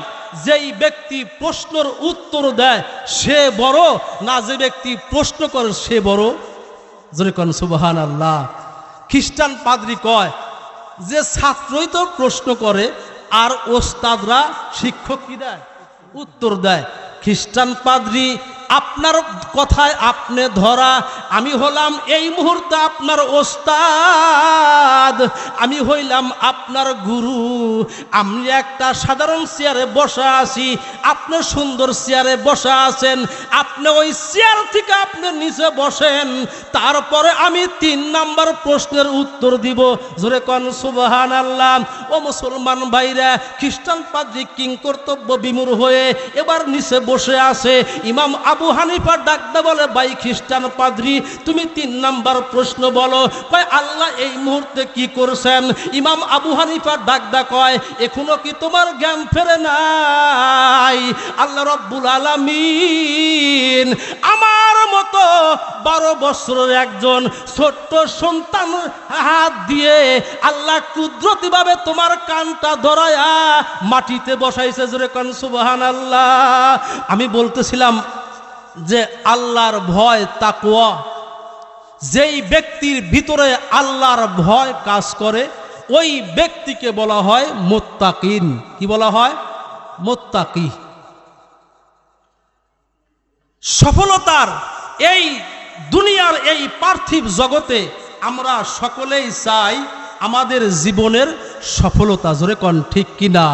যেই ব্যক্তি প্রশ্নের উত্তর দেয় সে বড়, না যে ব্যক্তি প্রশ্ন করে সে বড়? জোরে কোন সুবহানাল্লাহ। খ্রিস্টান পাদ্রী কয় যে ছাত্রই তো প্রশ্ন করে আর ওস্তাদরা, শিক্ষক কি দেয়? উত্তর দেয়। খ্রিস্টান পাদ্রী আপনার কথায় আপনি ধরা, আমি হলাম এই মুহূর্তে আপনার ওস্তাদ, আমি হইলাম আপনার গুরু। আমি একটা সাধারণ চেয়ারে বসা আছি, আপনি সুন্দর চেয়ারে বসা আছেন, আপনি ওই চেয়ার থেকে আপনি নিচে বসেন, তারপরে আমি 3 নম্বর প্রশ্নের উত্তর দিব। জোরে কোন সুবহানাল্লাহ। ও মুসলমান ভাইরা, খ্রিস্টান পাদ্রী কিং কর্তব্য বিমূঢ় হয়ে এবার নিচে বসে আছে। ইমাম আবু হানিফা ডাকতে বলে, ভাই খ্রিস্টান পাদ্রী, তুমি 3 নম্বর প্রশ্ন বলো। কয় আল্লাহ এই মুহূর্তে কি করছেন? ইমাম আবু হানিফা ডাকদা কয়, এখনো কি তোমার জ্ঞান ফেরে নাই? আল্লাহ রাব্বুল আলামিন আমার মতো 12 বছরের একজন ছোট্ট সন্তান হাত দিয়ে আল্লাহ কুদরতিভাবে তোমার কানটা ধরায়া মাটিতে বসাইছে। জোরে কোন সুবহানাল্লাহ। আমি বলতেছিলাম যে আল্লাহর ভয়, তাকওয়া, যেই ব্যক্তির ভিতরে আল্লাহর ভয় কাজ করে ওই ব্যক্তিকে বলা হয় মুত্তাকিন। কি বলা হয়? মুত্তাকি। সফলতার এই দুনিয়ার এই পার্থিব জগতে আমরা সকলেই চাই আমাদের জীবনের সফলতা। জোরে কোন ঠিক কিনা?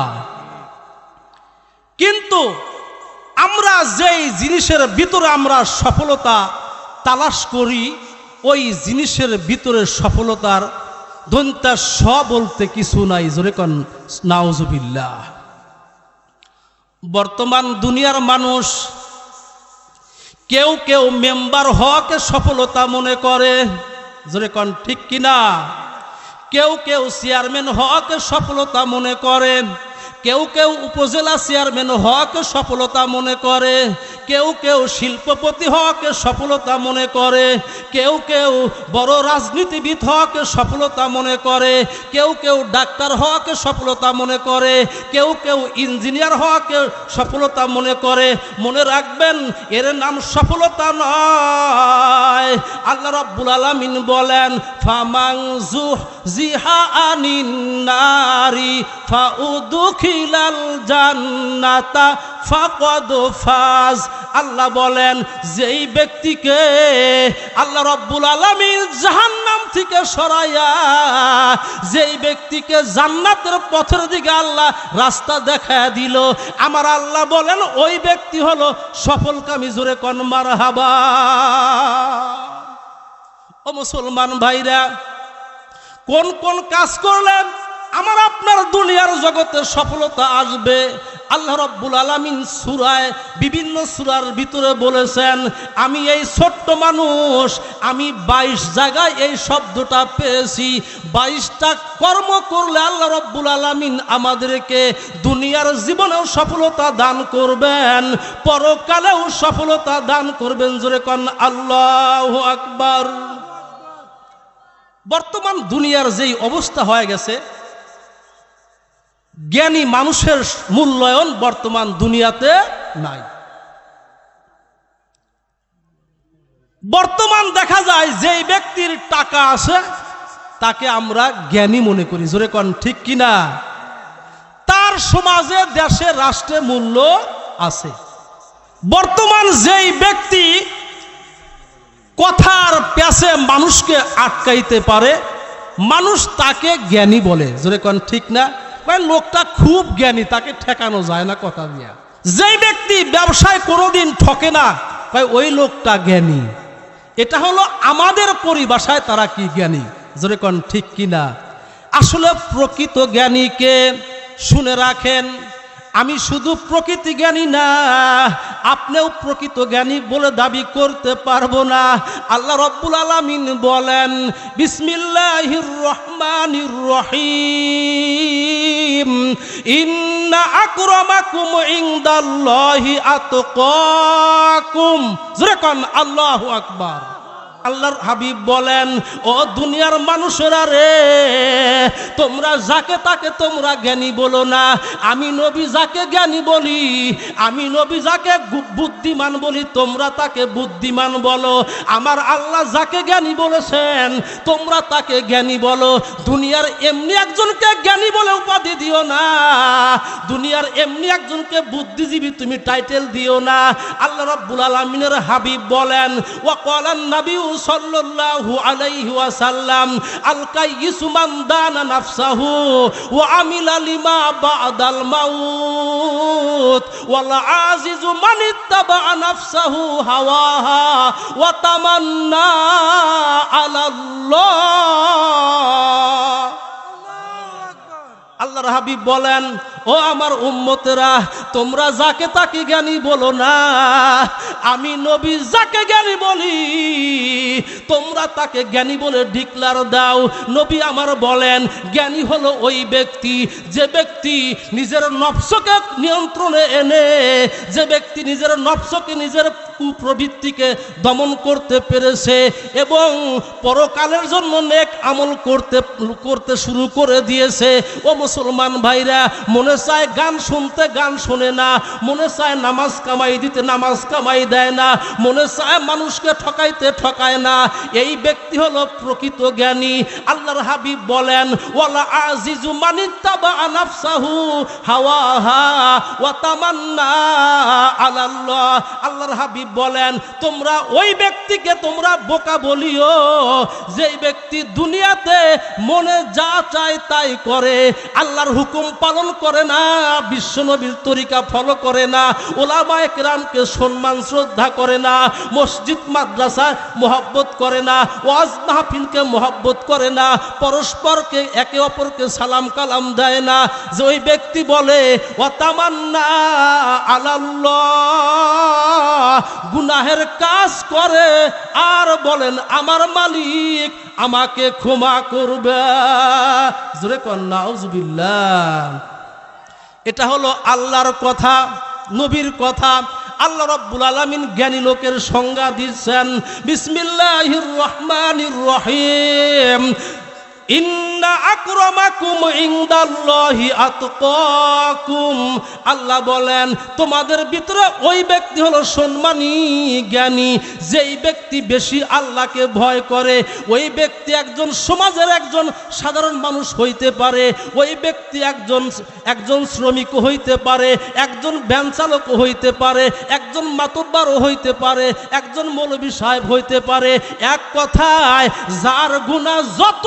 কিন্তু আমরা যেই জিনিসের ভিতরে আমরা সফলতা তালাশ করি, ওই জিনিসের ভিতরে সফলতার দন্তা স বলতে কিছু নাই। জোরে কোন নাউজুবিল্লাহ। বর্তমান দুনিয়ার মানুষ কেউ কেউ মেম্বার হওয়াকে সফলতা মনে করে। জোরে কোন ঠিক কিনা? কেউ কেউ চেয়ারম্যান হওয়াকে সফলতা মনে করে, কেউ কেউ উপজেলা চেয়ারম্যান হওয়াকে সফলতা মনে করে, কেউ কেউ শিল্পপতি হওয়াকে সফলতা মনে করে, কেউ কেউ বড় রাজনীতিবিদ হওয়াকে সফলতা মনে করে, কেউ কেউ ডাক্তার হওয়াকে সফলতা মনে করে, কেউ কেউ ইঞ্জিনিয়ার হওয়াকে সফলতা মনে করে। মনে রাখবেন, এর নাম সফলতা নয়। আল্লাহ রাব্বুল আলামিন বলেন, ফামান যুহজিহা আনিন নারি ফাউদখিলাল জান্নাতা ফাকাদ ফাজ। আল্লাহ বলেন, যেই ব্যক্তিকে আল্লাহ রাব্বুল আলামিন জাহান্নাম থেকে সরাইয়া যেই ব্যক্তিকে জান্নাতের পথের দিকে আল্লাহ রাস্তা দেখায় দিল, আমার আল্লাহ বলেন ওই ব্যক্তি হলো সফলকামী। জোরে কোন মারহাবা। ও মুসলমান ভাইরা, কোন কোন কাজ করলেন আমার আপনার দুনিয়ার জগতে সফলতা আসবে? আল্লাহ রাব্বুল আলামিন সূরায় বিভিন্ন সূরার ভিতরে বলেছেন, আমি এই ছোট্ট মানুষ, আমি 22 জায়গায় এই শব্দটা পেয়েছি। 22টা কর্ম করলে আল্লাহ রাব্বুল আলামিন আমাদেরকে দুনিয়ার জীবনেও সফলতা দান করবেন, পরকালেও সফলতা দান করবেন। জোরে কোন আল্লাহু আকবার। বর্তমান দুনিয়ার যেই অবস্থা হয়ে গেছে, জ্ঞানী মানুষের মূল্যায়ন বর্তমান দুনিয়াতে নাই। বর্তমান দেখা যায় যেই ব্যক্তির টাকা আছে তাকে আমরা জ্ঞানী মনে করি। জোরে কোন ঠিক কিনা? তার সমাজে, দেশে, রাষ্ট্রে মূল্য আছে। বর্তমান যেই ব্যক্তি কথার প্যাসে মানুষকে আটকাইতে পারে, মানুষ তাকে জ্ঞানী বলে। জোরে কোন ঠিক না? লোকটা খুব জ্ঞানী, তাকে ঠেকানো যায় না কথা দিয়া। যেই ব্যক্তি ব্যবসায় কোনোদিন ঠকে না, ওই লোকটা জ্ঞানী। এটা হলো আমাদের পরিভাষায় তারা কি জ্ঞানী। জোরে কোন ঠিক কিনা? আসলে প্রকৃত জ্ঞানীকে শুনে রাখেন, আমি শুধু প্রকৃতি জ্ঞানী না, আপনিও প্রকৃত জ্ঞানী বলে দাবি করতে পারবো না। আল্লাহ রাব্বুল আলামিন বলেন, বিসমিল্লাহির রহমানির রহিম, ইন্না আকরামাকুম ইনদাল্লাহি আতকাকুম। জোরে কোন আল্লাহু আকবার। আল্লাহর হাবিব বলেন, ও দুনিয়ার মানুষেরা রে, তোমরা যাকে তাকে তোমরা জ্ঞানী বলো না। আমি নবী যাকে জ্ঞানী বলি, আমি নবী যাকে বুদ্ধিমান বলি, তোমরা তাকে বুদ্ধিমান বলো। আমার আল্লাহ যাকে জ্ঞানী বলেছেন তোমরা তাকে জ্ঞানী বলো। দুনিয়ার এমনি একজনকে জ্ঞানী বলে উপাধি দিও না, দুনিয়ার এমনি একজনকে বুদ্ধিজীবী তুমি টাইটেল দিও না। আল্লাহ রাব্বুল আলামিনের হাবিব বলেন, ওয়া ক্বালান নবী সাল্লাল্লাহু আলাইহি ওয়াসাল্লাম, আল কাইয়িসু মান দানা নাফসাহু ওয়া আমিলা লিমা বাদাল মাউত ওয়াল আজিজু মান ইত্তাবা নাফসাহু হাওয়াহা ওয়া তামান্না আলাল্লাহ। আল্লাহর হাবিব বলেন, ও আমার উম্মতেরা, তোমরা যাকে তাকে জ্ঞানী বলো না, আমি নবী যাকে জ্ঞানী বলি তোমরা তাকে জ্ঞানী বলে ডিক্লার দাও। নবী আমার বলেন, জ্ঞানী হলো ওই ব্যক্তি যে ব্যক্তি নিজের নফসকে নিয়ন্ত্রণে এনে, যে ব্যক্তি নিজের নফসকে, নিজের কুপ্রবৃত্তিকে দমন করতে পেরেছে এবং পরকালের জন্য নেক আমল করতে শুরু করে দিয়েছে। ও মুসলমান ভাইরা, মনে চায় গান শুনতে গান শোনে না, মনে চায় নামাজ কামাই দিতে নামাজ কামাই দেয় না, মনে চায় মানুষকে ঠকাইতে ঠকায় না। এই ব্যক্তি হলো প্রকৃত জ্ঞানী। আল্লাহর হাবিব বলেন, ওয়ালা আজিজু মানিত্তাবা নাফসাহু হাওয়াহা ওয়া তামান্না আলাল্লাহ। আল্লাহর হাবিব হাবিব বলেন, তোমরা ওই ব্যক্তিকে তোমরা বোকা বলিও যেই ব্যক্তি দুনিয়াতে মনে যা চায় তাই করে, আল্লাহর হুকুম পালন করে না, বিশ্বনবীর তরিকা ফলো করে না, ওলামায়ে কেরামকে সম্মান শ্রদ্ধা করে না, মসজিদ মাদ্রাসা মোহাব্বত করে না, ওয়াজ মাহফিলকে মোহাব্বত করে না, পরস্পরকে একে অপরকে সালাম কালাম দেয় না, যে ওই ব্যক্তি বলে ওয়াতামান্না আলাল্লাহ, গুনাহের কাজ করে আর বলেন আমার মালিক আমাকে ক্ষমা করবে। জোরে কোন নাউজুবিল্লাহ। এটা হলো আল্লাহর কথা, নবীর কথা। আল্লাহ রাব্বুল আলামিন জ্ঞানী লোকের সংজ্ঞা দিচ্ছেন, বিসমিল্লাহির রহমানির রহিম, ইন্না আকরামাকুম ইনদাল্লাহি আতকাকুম। আল্লাহ বলেন তোমাদের ভিতরে ওই ব্যক্তি হলো সম্মানী জ্ঞানী, যেই ব্যক্তি বেশি আল্লাহকে ভয় করে। ওই ব্যক্তি একজন সমাজের একজন সাধারণ মানুষ হইতে পারে, ওই ব্যক্তি একজন শ্রমিক হইতে পারে, একজন ভ্যান চালক হইতে পারে, একজন মাতব্বারও হইতে পারে, একজন মৌলভী সাহেব হইতে পারে। এক কথায় যার গুনাহ যত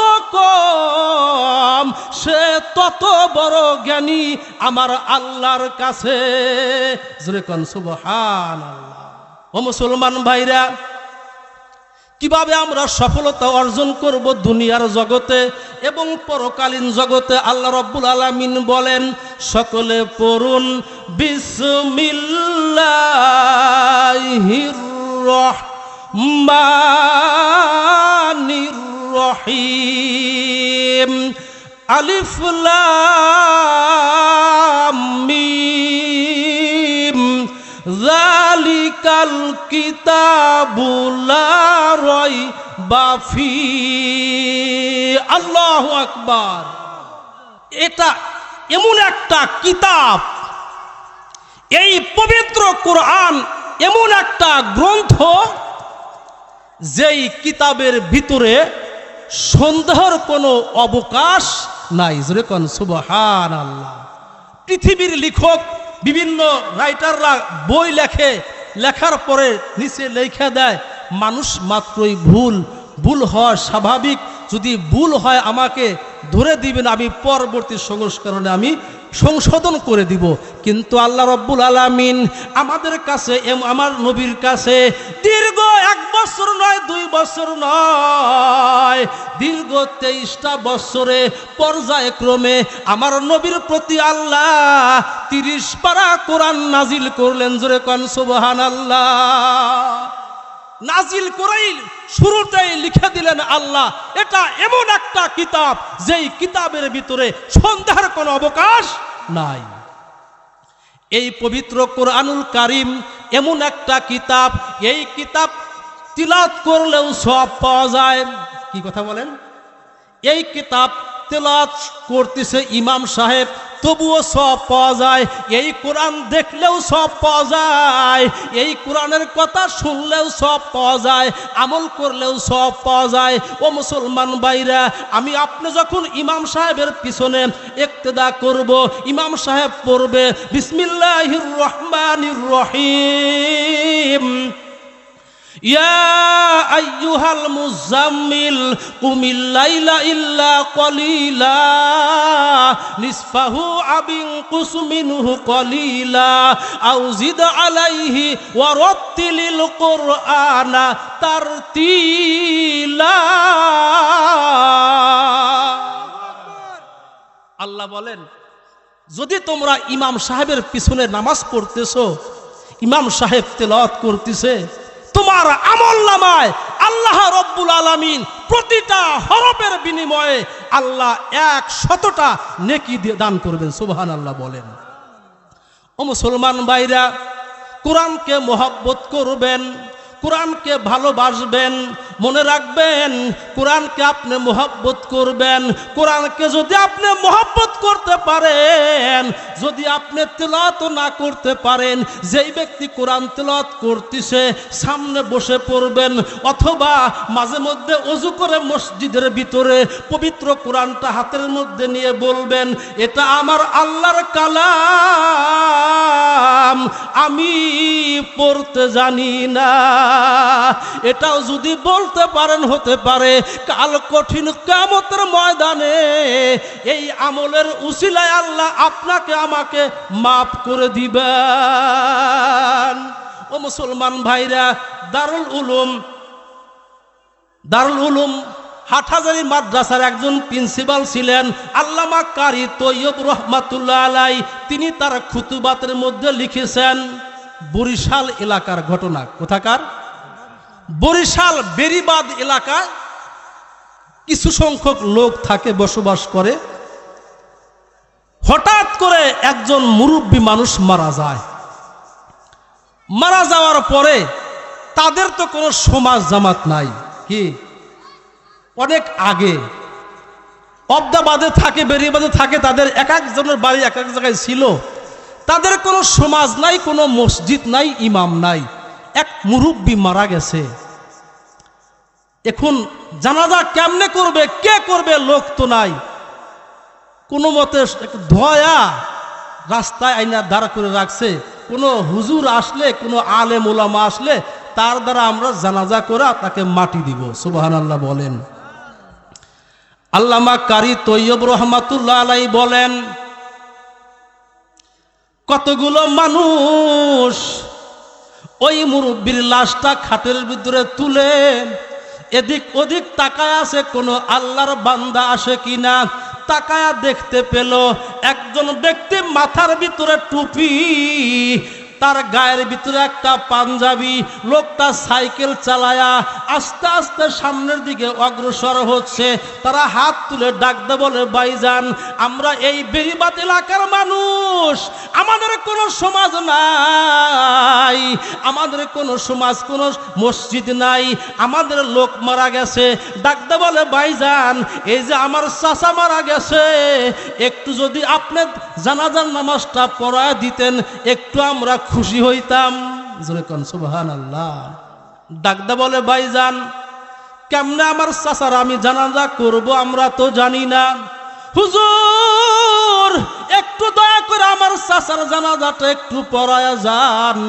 সে তত বড় জ্ঞানী আমার আল্লাহর কাছে। জোরে কোন সুবহানাল্লাহ। ও মুসলমান ভাইরা, কিভাবে আমরা সফলতা অর্জন করব দুনিয়ার জগতে এবং পরকালীন জগতে? আল্লাহ রাব্বুল আলামিন বলেন, সকলে পড়ুন বিসমিল্লাহির রহমানির রহিম, আলিফ লাম মিম, যালিকাল কিতাবু লা রাইবা ফীহি। আল্লাহু আকবার। এটা এমন একটা কিতাব, এই পবিত্র কোরআন এমন একটা গ্রন্থ যেই কিতাবের ভিতরে সন্দেহের কোনো অবকাশ নাই। জোরে কোন সুবহানাল্লাহ। পৃথিবীর লেখক বিভিন্ন রাইটাররা বই লেখে, লেখার পরে নিচে লেখা দেয় মানুষ মাত্রই ভুল হয় স্বাভাবিক, যদি ভুল হয় আমাকে ধরে দিবেন, আমি পরবর্তী সংস্করণে আমি সংশোধন করে দিব। কিন্তু আল্লাহ রাব্বুল আলামিন আমাদের কাছে, আমার নবীর কাছে দীর্ঘ 1 বছর নয়, 2 বছর নয়, দীর্ঘ 23টা বছরে পর্যায়ক্রমে আমার নবীর প্রতি আল্লাহ 30 পারা কোরআন নাজিল করলেন। জোরে কোন সুবহানাল্লাহ। নাজিল করেই শুরুতেই লিখে দিলেন আল্লাহ, এটা এমন একটা কিতাব যেই কিতাবের ভিতরে সন্দেহের কোনো অবকাশ নাই। এই পবিত্র কোরআনুল কারীম এমন একটা কিতাব, এই কিতাব তিলাওয়াত করলেও সওয়াব পাওয়া যায়। কি কথা বলেন? এই কিতাব তেলাওয়াত করতেছে ইমাম সাহেব, তবুও সওয়াব পাওয়া যায়। এই কোরআন দেখলেও সওয়াব পাওয়া যায়, এই কোরআনের কথা শুনলেও সওয়াব পাওয়া যায়, আমল করলেও সওয়াব পাওয়া যায়। ও মুসলমান ভাইরা, আমি আপনি যখন ইমাম সাহেবের পিছনে ইক্তেদা করব, ইমাম সাহেব পড়বে বিসমিল্লাহির রহমানির রহিম, ইয়া আইয়ুহাল মুজাম্মিল কুমিল লাইলা ইল্লা কলিলা নিসফাহু আবিনকুস মিনহু কলিলা আও জিদ আলাইহি ওয়া রাত্তিলিল কুরআনা তারতিলা। আল্লাহ বলেন, যদি তোমরা ইমাম সাহেবের পিছনে নামাজ পড়তেছো, ইমাম সাহেব তেলাওয়াত করতেছে, তোমার আমলনামায় আল্লাহ রাব্বুল আলামিন প্রতিটা হরফের বিনিময়ে আল্লাহ 100টা নেকি দান করবেন। সুবহানাল্লাহ বলেন। ও মুসলমান ভাইরা, কোরআনকে মহব্বত করবেন, কোরআনকে ভালোবাসবেন। মনে রাখবেন, কোরআনকে আপনি মোহাব্বত করবেন। কোরআনকে যদি আপনি মোহাব্বত করতে পারেন, যদি আপনি তেলাওয়াত না করতে পারেন, যেই ব্যক্তি কোরআন তেলাওয়াত করতেছে সামনে বসে পড়বেন, অথবা মাঝে মধ্যে ওযু করে মসজিদের ভিতরে পবিত্র কোরআনটা হাতের মধ্যে নিয়ে বলবেন, এটা আমার আল্লাহর কালাম, আমি পড়তে জানি না। এটাও যদি বলতে পারেন, হতে পারে কাল কঠিন কিয়ামতের ময়দানে এই আমলের উসিলায় আল্লাহ আপনাকে আমাকে মাফ করে দিবেন। ও মুসলমান ভাইরা, দারুল উলুম হাটহাজারী মাদ্রাসার একজন প্রিন্সিপাল ছিলেন আল্লামা কারি তৈয়ব রহমাতুল্লাহ আলাই। তিনি তার খুতুবাতের মধ্যে লিখেছেন বরিশাল এলাকার ঘটনা। কোথাকার? বরিশাল বেরিবাদ এলাকায় কিছু সংখ্যক লোক থাকে, বসবাস করে। হঠাৎ করে একজন মুরব্বী মানুষ মারা যায়। মারা যাওয়ার পরে তাদের তো কোনো সমাজ জামাত নাই, কি অনেক আগে অবদাবাদে থাকে, বেরিবাদে থাকে, তাদের এক একজনের বাড়ি এক এক জায়গায় ছিল। তাদের কোনো সমাজ নাই, কোনো মসজিদ নাই, ইমাম নাই। এক মুরব্বী মারা গেছে। এখন জানাজা কেমনে করবে, কে করবে? লোক তো নাই। কোনো মতে ধোয়া রাস্তায় আইনা দাঁড়া করে রাখছে। কোনো হুজুর আসলে, কোনো আলেম ওলামা আসলে তার দ্বারা আমরা জানাজা করে তাকে মাটি দিব। সুবহানাল্লাহ বলেন। আল্লামা কারি তৈয়ব রহমাতুল্লাহ আলাই বলেন, কতগুলো মানুষ ওই মুরব্বীর লাশটা খাটের ভিতরে তুলে এদিক ওদিক তাকায় আছে, কোনো আল্লাহর বান্দা আসে কিনা। তাকায়া দেখতে পেল একজন ব্যক্তি মাথার ভিতরে টুপি, তার গায়ের ভিতরে একটা পাঞ্জাবি। লোকটা সাইকেল চালায়া আস্তে আস্তে সামনের দিকে অগ্রসর হচ্ছে। তারা হাত তুলে ডাকতে বলে, ভাইজান, আমরা এই বেরিবাদ এলাকার মানুষ, আমাদের কোনো সমাজ নাই, আমাদের কোনো সমাজ, কোনো মসজিদ নাই, আমাদের লোক মারা গেছে। ডাকতে বলে, ভাইজান, এই যে আমার চাচা মারা গেছে, একটু যদি আপনি জানাজার নামাজটা পড়ায় দিতেন, একটু আমরা খুশি হইতাম। জোরে কোন সুবহানাল্লাহ। ডাকদা বলে, ভাইজান, কেমনে আমার চাচার আমি জানাজা করব, আমরা তো জানি না। হুজুর, একটু দয়া করে আমার চাচার জানাজাটা একটু পড়ায়া যান।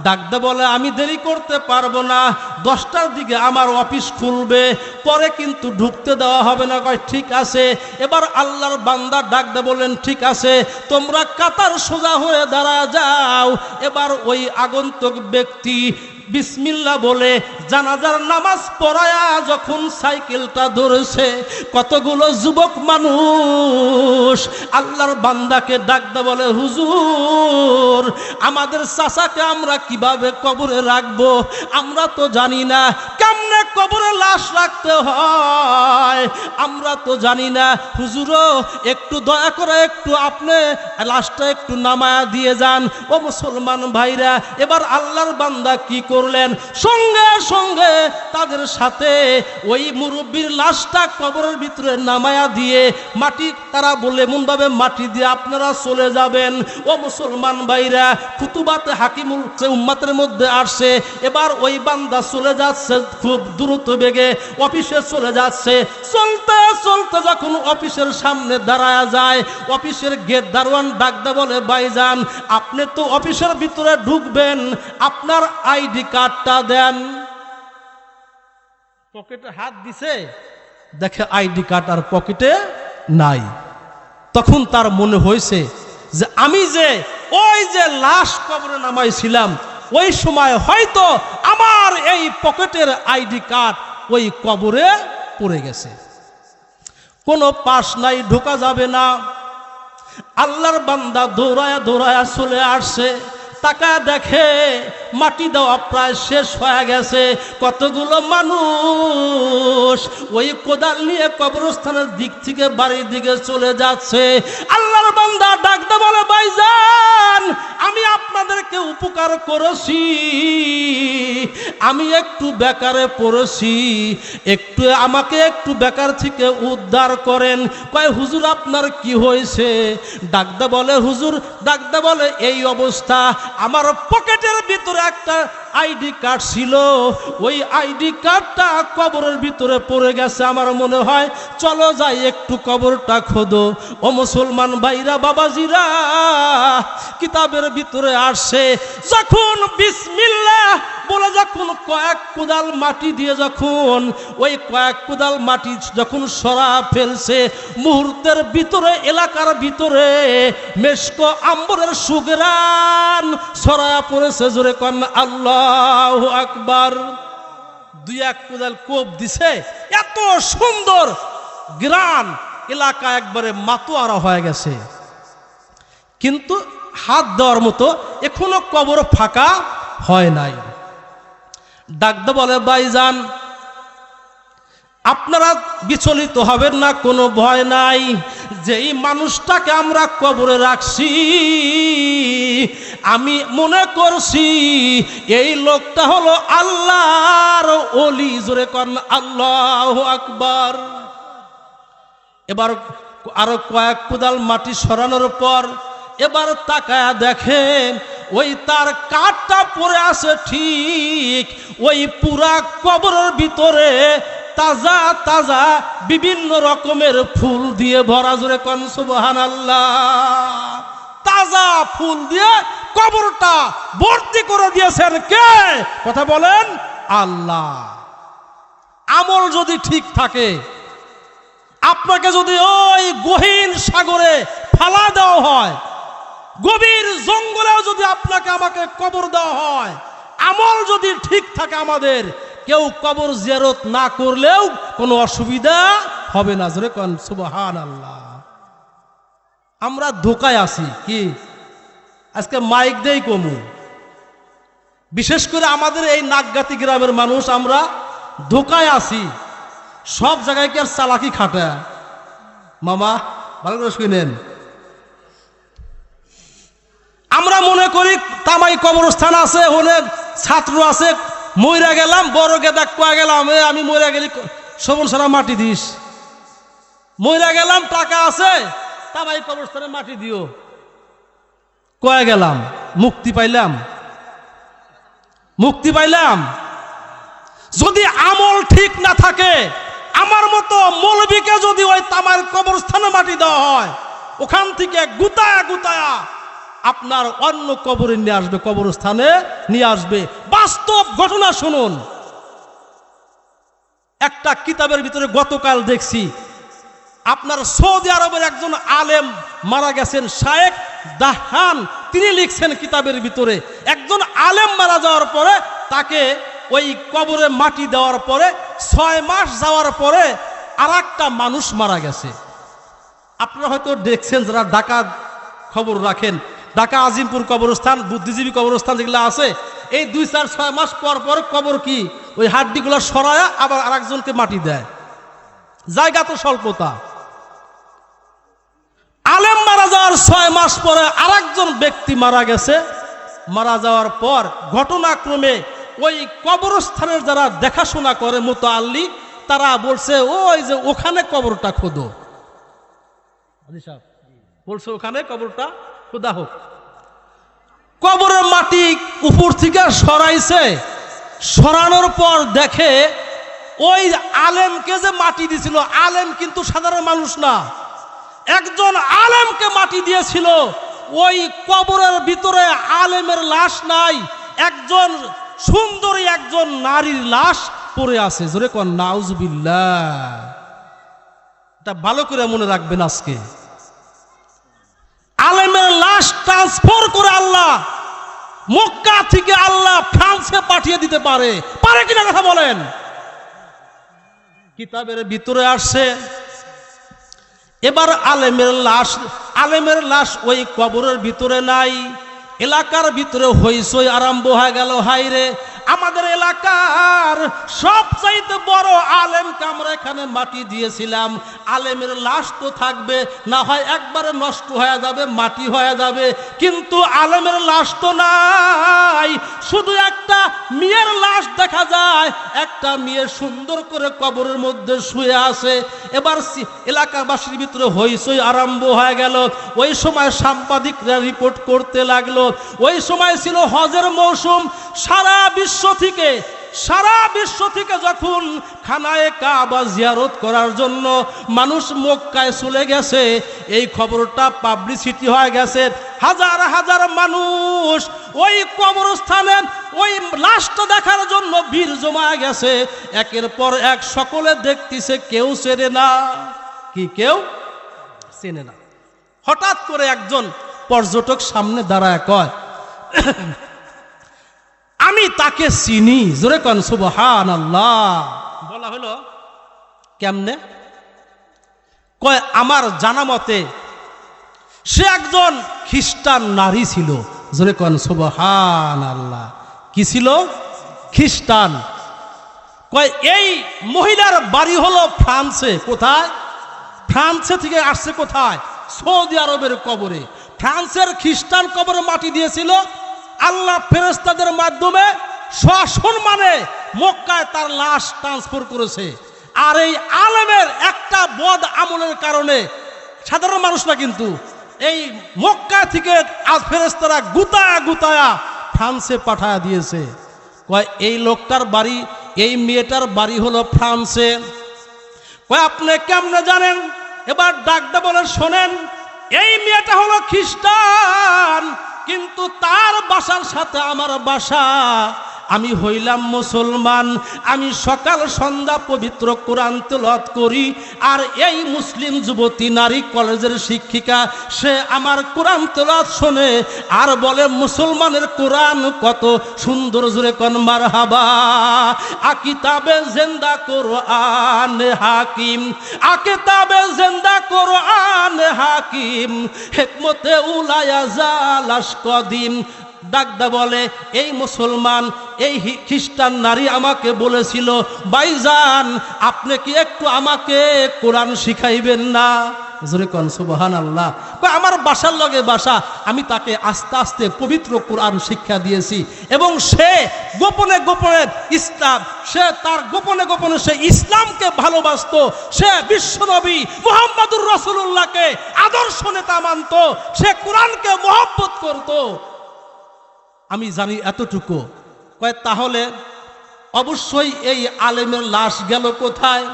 ডাকদা বলে, আমি দেরি করতে পারবো না, 10টার দিকে আমার অফিস খুলবে, পরে কিন্তু ঢুকতে দেওয়া হবে না। কয় ঠিক আছে। এবার আল্লাহর বান্দা ডাকদা বলেন, ঠিক আছে, তোমরা কাতার সোজা হয়ে দাঁড়া যাও। এবার ওই আগন্তুক ব্যক্তি বিসমিল্লাহ বলে জানাজার নামাজ পড়ায়া যখন সাইকেলটা ধরেছে, কতগুলো যুবক মানুষ আল্লাহর বান্দাকে ডাকতে বলে, হুজুর, আমাদের চাচাকে আমরা কিভাবে কবরে রাখবো, আমরা তো জানি না কেমনে কবরে লাশ রাখতে হয়, আমরা তো জানি না। হুজুরও একটু দয়া করে একটু আপনি লাশটা একটু নামায়া দিয়ে যান। ও মুসলমান ভাইরা, এবার আল্লাহর বান্দা কি করলেন, সঙ্গে সঙ্গে তাদের সাথে ওই মুরব্বীর লাশটা কবরের ভিতরে নামায়া দিয়ে মাটি, তারা বলে এমনভাবে মাটি দিয়ে আপনারা চলে যাবেন। ও মুসলমান ভাইরা, খুতুবাতে হাকিমুল উম্মাতের মধ্যে আসছে। এবার ওই বান্দা চলে যাচ্ছে খুব দ্রুত বেগে, অফিসে চলে যাচ্ছে। চলতে চলতে যখন অফিসের সামনে দাঁড়ায়া যায়, অফিসের গেট দারোয়ান ডাকতে বলে, ভাইজান, আপনি তো অফিসের ভিতরে ঢুকবেন, আপনার আইডি কার্ডটা দেন। পকেটে হাত দিছে, দেখে আইডি কার্ড আর পকেটে নাই। তখন তার মনে হয়েছে যে আমি যে ওই যে লাশ কবরে নামাইছিলাম, ওই সময় হয়তো আমার এই পকেটের আইডি কার্ড ওই কবরে পড়ে গেছে, কোনো পাস নাই, ঢোকা যাবে না। আল্লাহর বান্দা দৌড়ায়া দৌড়ায়া চলে আসছে। টাকা দেখে মাটি দেওয়া প্রায় শেষ হয়ে গেছে, কতগুলো মানুষ ওই কোদাল নিয়ে কবরস্থানের দিক থেকে বাড়ির দিকে চলে যাচ্ছে। আল্লাহর বান্দা ডাকতে বলে, ভাইজান আমি আপনাদেরকে উপকার করেছি, আমি একটু বেকারে পড়েছি, একটু আমাকে একটু বেকার থেকে উদ্ধার করেন। কয় হুজুর আপনার কি হয়েছে? ডাকতে বলে, হুজুর ডাকতে বলে, এই অবস্থা, আমার পকেটের ভিতরে একটা আইডি কার্ড ছিল, ওই আইডি কার্ডটা কবরের ভিতরে পড়ে গেছে, আমার মনে হয় চলো যাই একটু কবরটা খোদো। ও মুসলমান ভাইরা বাবাজিরা, কিতাবের ভিতরে আসছে যখন বিসমিল্লাহ বলে যখন কয়েক কোদাল মাটি দিয়ে যখন ওই কয়েক কোদাল মাটি যখন সরা ফেলছে, মুহূর্তের ভিতরে এলাকার ভিতরে মেশকো আম্বরের সুগরান ছড়ায়া পড়েছে। জোরে কন আল্লাহু আকবার। দুই এক কোদাল কোপ দিছে, এত সুন্দর গ্রান, এলাকা একবারে মাতোয়ারা হয়ে গেছে। কিন্তু হাত দেওয়ার মতো এখনো কবর ফাঁকা হয় নাই। ডাকতে বলে, ভাইজান আপনারা বিচলিত হবেন না, কোনো ভয় নাই, যেই মানুষটাকে আমরা কবরে রাখছি আমি মনে করছি এই লোকটা হলো আল্লাহর ওলি। জোরে কর আল্লাহু আকবার। এবার আরো কয়েক কোদাল মাটি সরানোর পর এবার তাকায়া দেখেন ওই তার কাঠটা পড়ে আছে, ঠিক ওই পুরা কবরের ভিতরে তাজা তাজা বিভিন্ন রকমের ফুল দিয়ে ভরা। জোরে কোন সুবহানাল্লাহ। তাজা ফুল দিয়ে কবরটা ভর্তি করে দিয়েছেন কে? কথা বলেন, আল্লাহ। আমল যদি ঠিক থাকে, আপনাকে যদি ওই গহীন সাগরে ফালা দেওয়া হয়, গভীর জঙ্গলেও যদি আপনাকে আমাকে কবর দেওয়া হয়, আমল যদি ঠিক থাকে আমাদের, কেউ কবর জিয়ারত না করলেও কোনো অসুবিধা হবে না। জোরে কোন সুবহানাল্লাহ। আমরা ধোকায় আছি কি? আজকে মাইক দেই কমু, বিশেষ করে আমাদের এই নাগগাতি গ্রামের মানুষ আমরা ধোকায় আছি। সব জায়গায় কি আর চালাকি খাটা? মামা ভালো করে শুনেন, আমরা মনে করি তামাই কবরস্থান আছে, অনেক ছাত্র আছে, মইরা গেলাম বড় গেদা কয়া গেলাম, আমি মইরা গেলি শোভন সারা মাটি দিস, মইরা গেলাম টাকা আছে তামাই কবরস্থানে মাটি দিও, কয়া গেলাম মুক্তি পাইলাম, মুক্তি পাইলাম। যদি আমল ঠিক না থাকে, আমার মতো মৌলবীকে যদি ওই তামার কবরস্থানে মাটি দেওয়া হয়, ওখান থেকে গুতায়া গুতায়া আপনার অন্য কবরে নিয়ে আসবে, কবরস্থানে নিয়ে আসবে। বাস্তব ঘটনা শুনুন। একটা কিতাবের ভিতরে গতকাল দেখছি, আপনার সৌদি আরবের একজন আলেম মারা গেছেন, শায়েখ দাহান, তিনি লিখছেন কিতাবের ভিতরে, একজন আলেম মারা যাওয়ার পরে তাকে ওই কবরে মাটি দেওয়ার পরে 6 মাস যাওয়ার পরে আর একটা মানুষ মারা গেছে। আপনারা হয়তো দেখছেন, যারা ঢাকা খবর রাখেন, ঢাকা আজিমপুর কবরস্থান, বুদ্ধিজীবী কবরস্থান যেগুলো আছে, এই 2-4-6 মাস পর পর কবর কি ওই হাড্ডিগুলো সরায়া আবার আরেকজনকে মাটি দেয়, জায়গা তো স্বল্পতা। আলেম মারা যাওয়ার 6 মাস পরে আরেকজন ব্যক্তি মারা গেছে। মারা যাওয়ার পর ঘটনাক্রমে ওই কবরস্থানের যারা দেখাশোনা করে মুতাআল্লি, তারা বলছে ওই যে ওখানে কবরটা খোদো, বলছে ওখানে কবরটা খোদা হোক। কবরের মাটি উপর থেকে সরাইছে, সরানোর পর দেখে ওই আলেমকে যে মাটি দিছিল, আলেম কিন্তু সাধারণ মানুষ না, একজন আলেমকে মাটি দিয়েছিল। ওই কবরের ভিতরে আলেমের লাশ নাই, একজন সুন্দরী একজন নারীর লাশ পড়ে আছে। জোরে কোন নাউজুবিল্লাহ। এটা ভালো করে মনে রাখবেন, আজকে আলেমের লাশ ট্রান্সফার করে আল্লাহ মক্কা থেকে আল্লাহ ফ্রান্সে পাঠিয়ে দিতে পারে, পারে কিনা কথা বলেন? কিতাবের ভিতরে আসছে। এবার আলেমের লাশ ওই কবরের ভিতরে নাই, এলাকার ভিতরে হইচই আরম্ভ হয়ে গেল। হাইরে, আমাদের এলাকার সবচাইতে বড় আলেমকে আমরা এখানে মাটি দিয়েছিলাম, আলেমের লাশ তো থাকবে, না হয় একবারে নষ্ট হয়ে যাবে, মাটি হয়ে যাবে, কিন্তু আলেমের লাশ তো নাই, শুধু একটা মেয়ের লাশ দেখা যায়। একটা মেয়ে সুন্দর করে কবরের মধ্যে শুয়ে আছে। এবার এলাকাবাসীর ভিতরে হইচই আরম্ভ হয়ে গেল। ওই সময় সাংবাদিকরা রিপোর্ট করতে লাগলো। ওই সময় ছিল হজের মৌসুম। সারা বিশ্ব থেকে যখন খানায়ে কাবা জিয়ারত করার জন্য মানুষ মক্কায় চলে গেছে, এই খবরটা পাবলিসিটি হয়ে গেছে। হাজার হাজার মানুষ ওই কবরস্থানে ওই লাশটা দেখার জন্য ভিড় জমা গেছে। একের পর এক সকলে দেখতেছে, কেউ চেনে না। কি কেউ চেনে না? হঠাৎ করে একজন পর্যটক সামনে দাঁড়ায় কয়, আমি তাকে চিনি। জোরে কোন সুবহানাল্লাহ। বলা হলো কেমনে? কয়, আমার জানা মতে সে একজন খ্রিস্টান নারী ছিল। জোরে কোন সুবহানাল্লাহ। কি ছিল? খ্রিস্টান। কয়, এই মহিলার বাড়ি হলো ফ্রান্সে। কোথায়? ফ্রান্সে থেকে আসছে কোথায়? সৌদি আরবের কবরে। ফ্রান্সের খ্রিস্টান কবরে মাটি দিয়েছিল। আল্লাহ ফেরেশতাদের মাধ্যমে সসম্মানে মক্কায় তার লাশ ট্রান্সফার করেছে। আর এই আলেমের একটা বদ আমলের কারণে সাধারণ মানুষ না, কিন্তু এই মক্কা থেকে আজ ফেরেশতারা গুতায়া ফ্রান্সে পাঠায় দিয়েছে। কয়, এই লোকটার বাড়ি, এই মেয়েটার বাড়ি হলো ফ্রান্সে। কয়, আপনি কেমনে জানেন? এবার ডাকতে বলে, শোনেন, এই মেয়েটা হলো খ্রিস্টান, কিন্তু তার বাসার সাথে আমার বাসা। আমি হইলাম মুসলমান। আমি সকাল সন্ধ্যা পবিত্র কোরআন তেলাওয়াত করি। আর এই মুসলিম যুবতী নারী কলেজের শিক্ষিকা, সে আমার কোরআন তেলাওয়াত শোনে আর বলে, মুসলমানের কোরআন কত সুন্দর। জোরে কোন মারহাবা। আকিতাবে জিন্দা কোরআন হাকিম, আকিতাবে জিন্দা কোরআন হাকিম, হিকমতে উলায়া জালাশ কদিম। ডাকদা বলে, এই মুসলমান, এই খ্রিস্টান নারী আমাকে বলেছিল, ভাইজান আপনি কি একটু আমাকে কোরআন শিখাইবেন না? জোরে কোন সুবহানাল্লাহ। আমার বাসার লগে বাসা, আমি তাকে আস্তে আস্তে পবিত্র কোরআন শিক্ষা দিয়েছি এবং সে গোপনে গোপনে ইসলাম, সে তার গোপনে গোপনে সে ইসলামকে ভালোবাসতো। সে বিশ্বনবী মুহাম্মদুর রাসূলুল্লাহকে আদর্শ নেতা মানত। সে কোরআনকে মহব্বত করত। আমি জানি এতটুকু। কয়, তাহলে অবশ্যই এই আলেমের লাশ গেল কোথায়?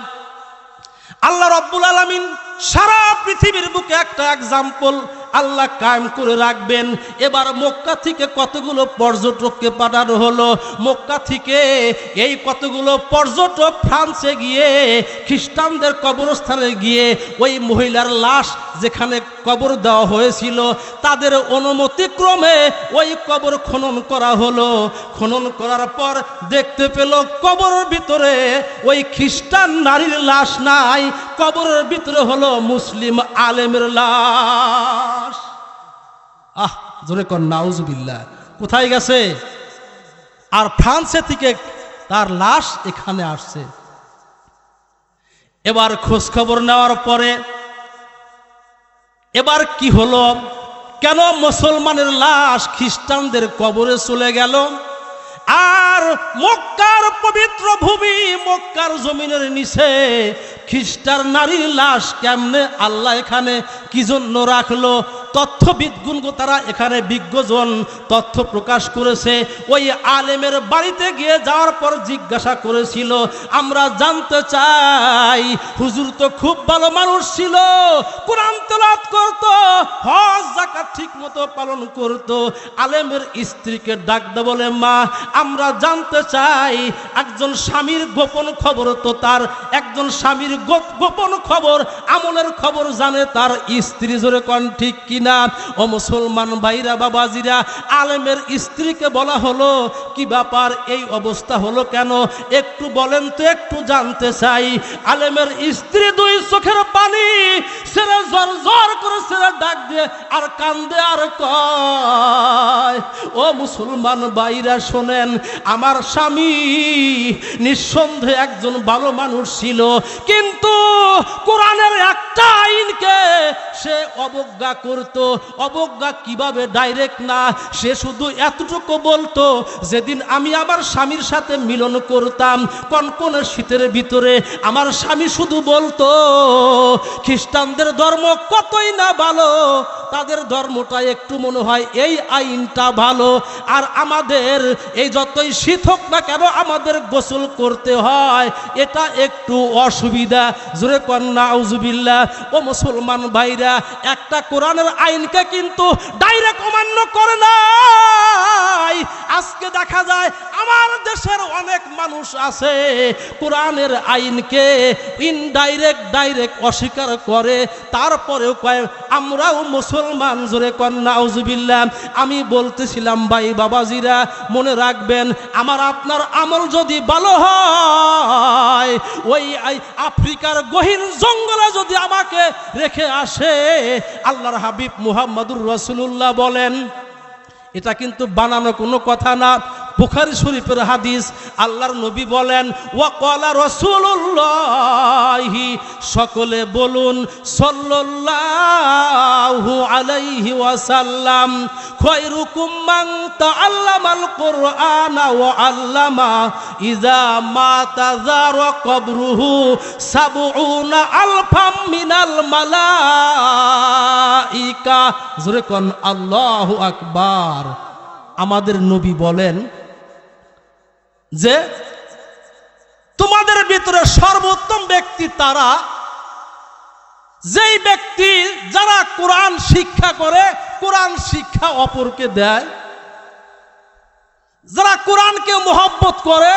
আল্লাহ রাব্বুল আলামিন সারা পৃথিবীর বুকে একটা এক্সাম্পল আল্লাহ কায়েম করে রাখবেন। এবার মক্কা থেকে কতগুলো পর্যটককে পাঠানো হলো। মক্কা থেকে এই কতগুলো পর্যটক ফ্রান্সে গিয়ে খ্রিস্টানদের কবরস্থানে গিয়ে ওই মহিলার লাশ যেখানে কবর দেওয়া হয়েছিল তাদের অনুমতিক্রমে ওই কবর খনন করা হলো। খনন করার পর দেখতে পেল কবরের ভিতরে ওই খ্রিস্টান নারীর লাশ নাই, কবরের ভিতরে হলো মুসলিম আলেমের লাশ। জোরে কর নাউজুবিল্লাহ। কোথায় গেছে? আর ফ্রান্সে থেকে তার লাশ এখানে আসছে। এবার খোঁজ খবর নেওয়ার পরে এবার কি হলো? কেন মুসলমানের লাশ খ্রিস্টানদের কবরে চলে গেল? আর মক্কার পবিত্র ভূমি, মক্কার জমিনের নিচে খ্রিস্টান নারীর লাশ কেমনে আল্লাহ এখানে কি জন্য রাখলো? তথ্যবিদগুণ তারা এখানে বিজ্ঞজন তথ্য প্রকাশ করেছে। ওই আলেমের বাড়িতে গিয়ে যাওয়ার পর জিজ্ঞাসা করেছিল, আমরা জানতে চাই, হুজুর তো খুব ভালো মানুষ ছিল, কোরআন তেলাওয়াত করত, হজ যাকাত ঠিক মতো পালন করত। আলেমের স্ত্রীকে ডাকতে বলে, মা আমরা জানতে চাই, একজন স্বামীর গোপন খবর তো তার, একজন স্বামীর গোপন খবর আমলের খবর জানে তার স্ত্রী। জোরে কোন ঠিক কিনা? কিনা? ও মুসলমান ভাইরা বাবাজিরা, আলেমের স্ত্রীকে বলা হলো কি ব্যাপার, এই অবস্থা হলো কেন একটু বলেন তো, একটু জানতে চাই। আলেমের স্ত্রী দুই চোখের পানি ছেড়ে জ্বর জ্বর করে ছেড়ে ডাক দিয়ে আর কান্দে আর কয়, ও মুসলমান ভাইরা শোনেন, আমার স্বামী নিঃসন্দেহে একজন ভালো মানুষ ছিল, কিন্তু কোরআনের একটা আইনকে সে অবজ্ঞা করত। অবজ্ঞা কিভাবে? ডাইরেক্ট না, সে শুধু এতটুকু বলতো, যেদিন আমি আমার স্বামীর সাথে মিলন করতাম কনকনে শীতের ভিতরে, আমার স্বামী শুধু বলতো খ্রিস্টানদের ধর্ম কতই না ভালো, তাদের ধর্মটা একটু মনে হয় এই আইনটা ভালো, আর আমাদের এই যতই শীত হোক না কেন আমাদের গোসল করতে হয়, এটা একটু অসুবিধা। জোরে কন্যা আউযুবিল্লাহ। ও মুসলমান ভাইরা, একটা কোরআনের আইনকে কিন্তু ডাইরেক্ট অমান্য করে নাই। আজকে দেখা যায় আমার দেশের অনেক মানুষ আছে কোরআনের আইনকে ইনডাইরেক্ট ডাইরেক্ট অস্বীকার করে, তারপরেও কয় আমরাও মুসলমান। জোরে কন্যা আউযুবিল্লাহ। আমি বলতেছিলাম ভাই বাবাজিরা, মনে রাখবেন, আমার আপনার আমল যদি ভালো হয়, ওই আফ্রিকার গহীন জঙ্গলে যদি আমাকে রেখে আসে, আল্লাহর হাবিব মুহাম্মদুর রাসূলুল্লাহ বলেন, এটা কিন্তু বানানো কোনো কথা না, বুখারী শরীফের হাদিস। আল্লাহর নবী বলেন, ওয়াকালা রাসূলুল্লাহি, সকলে বলুন সাল্লাল্লাহু আলাইহি ওয়াসাল্লাম, খায়রুকুম মান তাআল্লামাল কুরআনা ওয়া আল্লামা, ইযা মাতা যারা কবরুহু সাবউনা আলফাম মিনাল মালাইকা। জোরে কোন আল্লাহু আকবার। আমাদের নবী বলেন যে তোমাদের ভিতরে সর্বোত্তম ব্যক্তি তারা, যেই ব্যক্তি যারা কোরআন শিক্ষা করে, কোরআন শিক্ষা অপরকে দেয়, যারা কোরআনকে মহব্বত করে,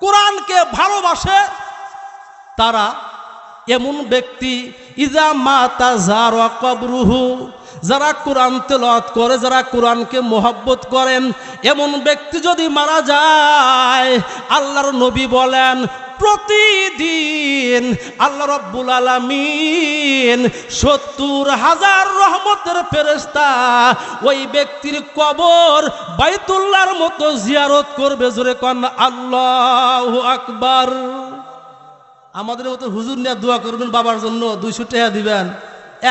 কোরআনকে ভালোবাসে, তারা এমন ব্যক্তি, ইজা মাতা যারা কবরুহু, যারা কোরআন তেলাওয়াত করে, যারা কোরআনকে মহব্বত করেন, এমন ব্যক্তি যদি মারা যায়, আল্লাহর নবী বলেন প্রতিদিন আল্লাহ রাব্বুল আলামিন ৭০,০০০ রহমতের ফেরেশতা ওই ব্যক্তির কবর বাইতুল্লাহর মতো জিয়ারত করবে। জোরে কোন আল্লাহু আকবার। আমাদের মতো হুজুর নিয়ে দোয়া করবেন বাবার জন্য, ২০০ টাকা দিবেন,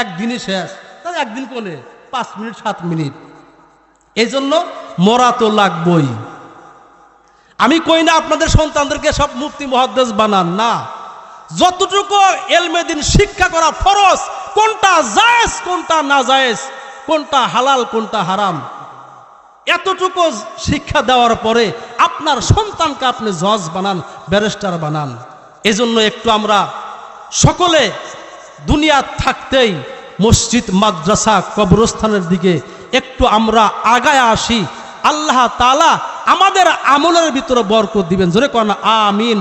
একদিনই শেষ। তাহলে একদিন কোনে ৫ মিনিট ৭ মিনিট। এই জন্য মরা তো লাগবই। আমি কই না আপনাদের সন্তানদেরকে সব মুফতি মুহাদ্দিস বানান, না, যতটুকু ইলমে দ্বীন শিক্ষা করা ফরজ, কোনটা জায়েজ কোনটা না জায়েজ, কোনটা হালাল কোনটা হারাম, এতটুকু শিক্ষা দেওয়ার পরে আপনার সন্তানকে আপনি জজ বানান, ব্যারিস্টার বানান। এজন্য একটু আমরা সকলে দুনিয়া থাকতেই মসজিদ মাদ্রাসা কবরস্থানের দিকে একটু আমরা আগায় আসি। আল্লাহ তাআলা আমাদের আমলের ভিতরে বরকত দিবেন। জোরে কোন আমিন।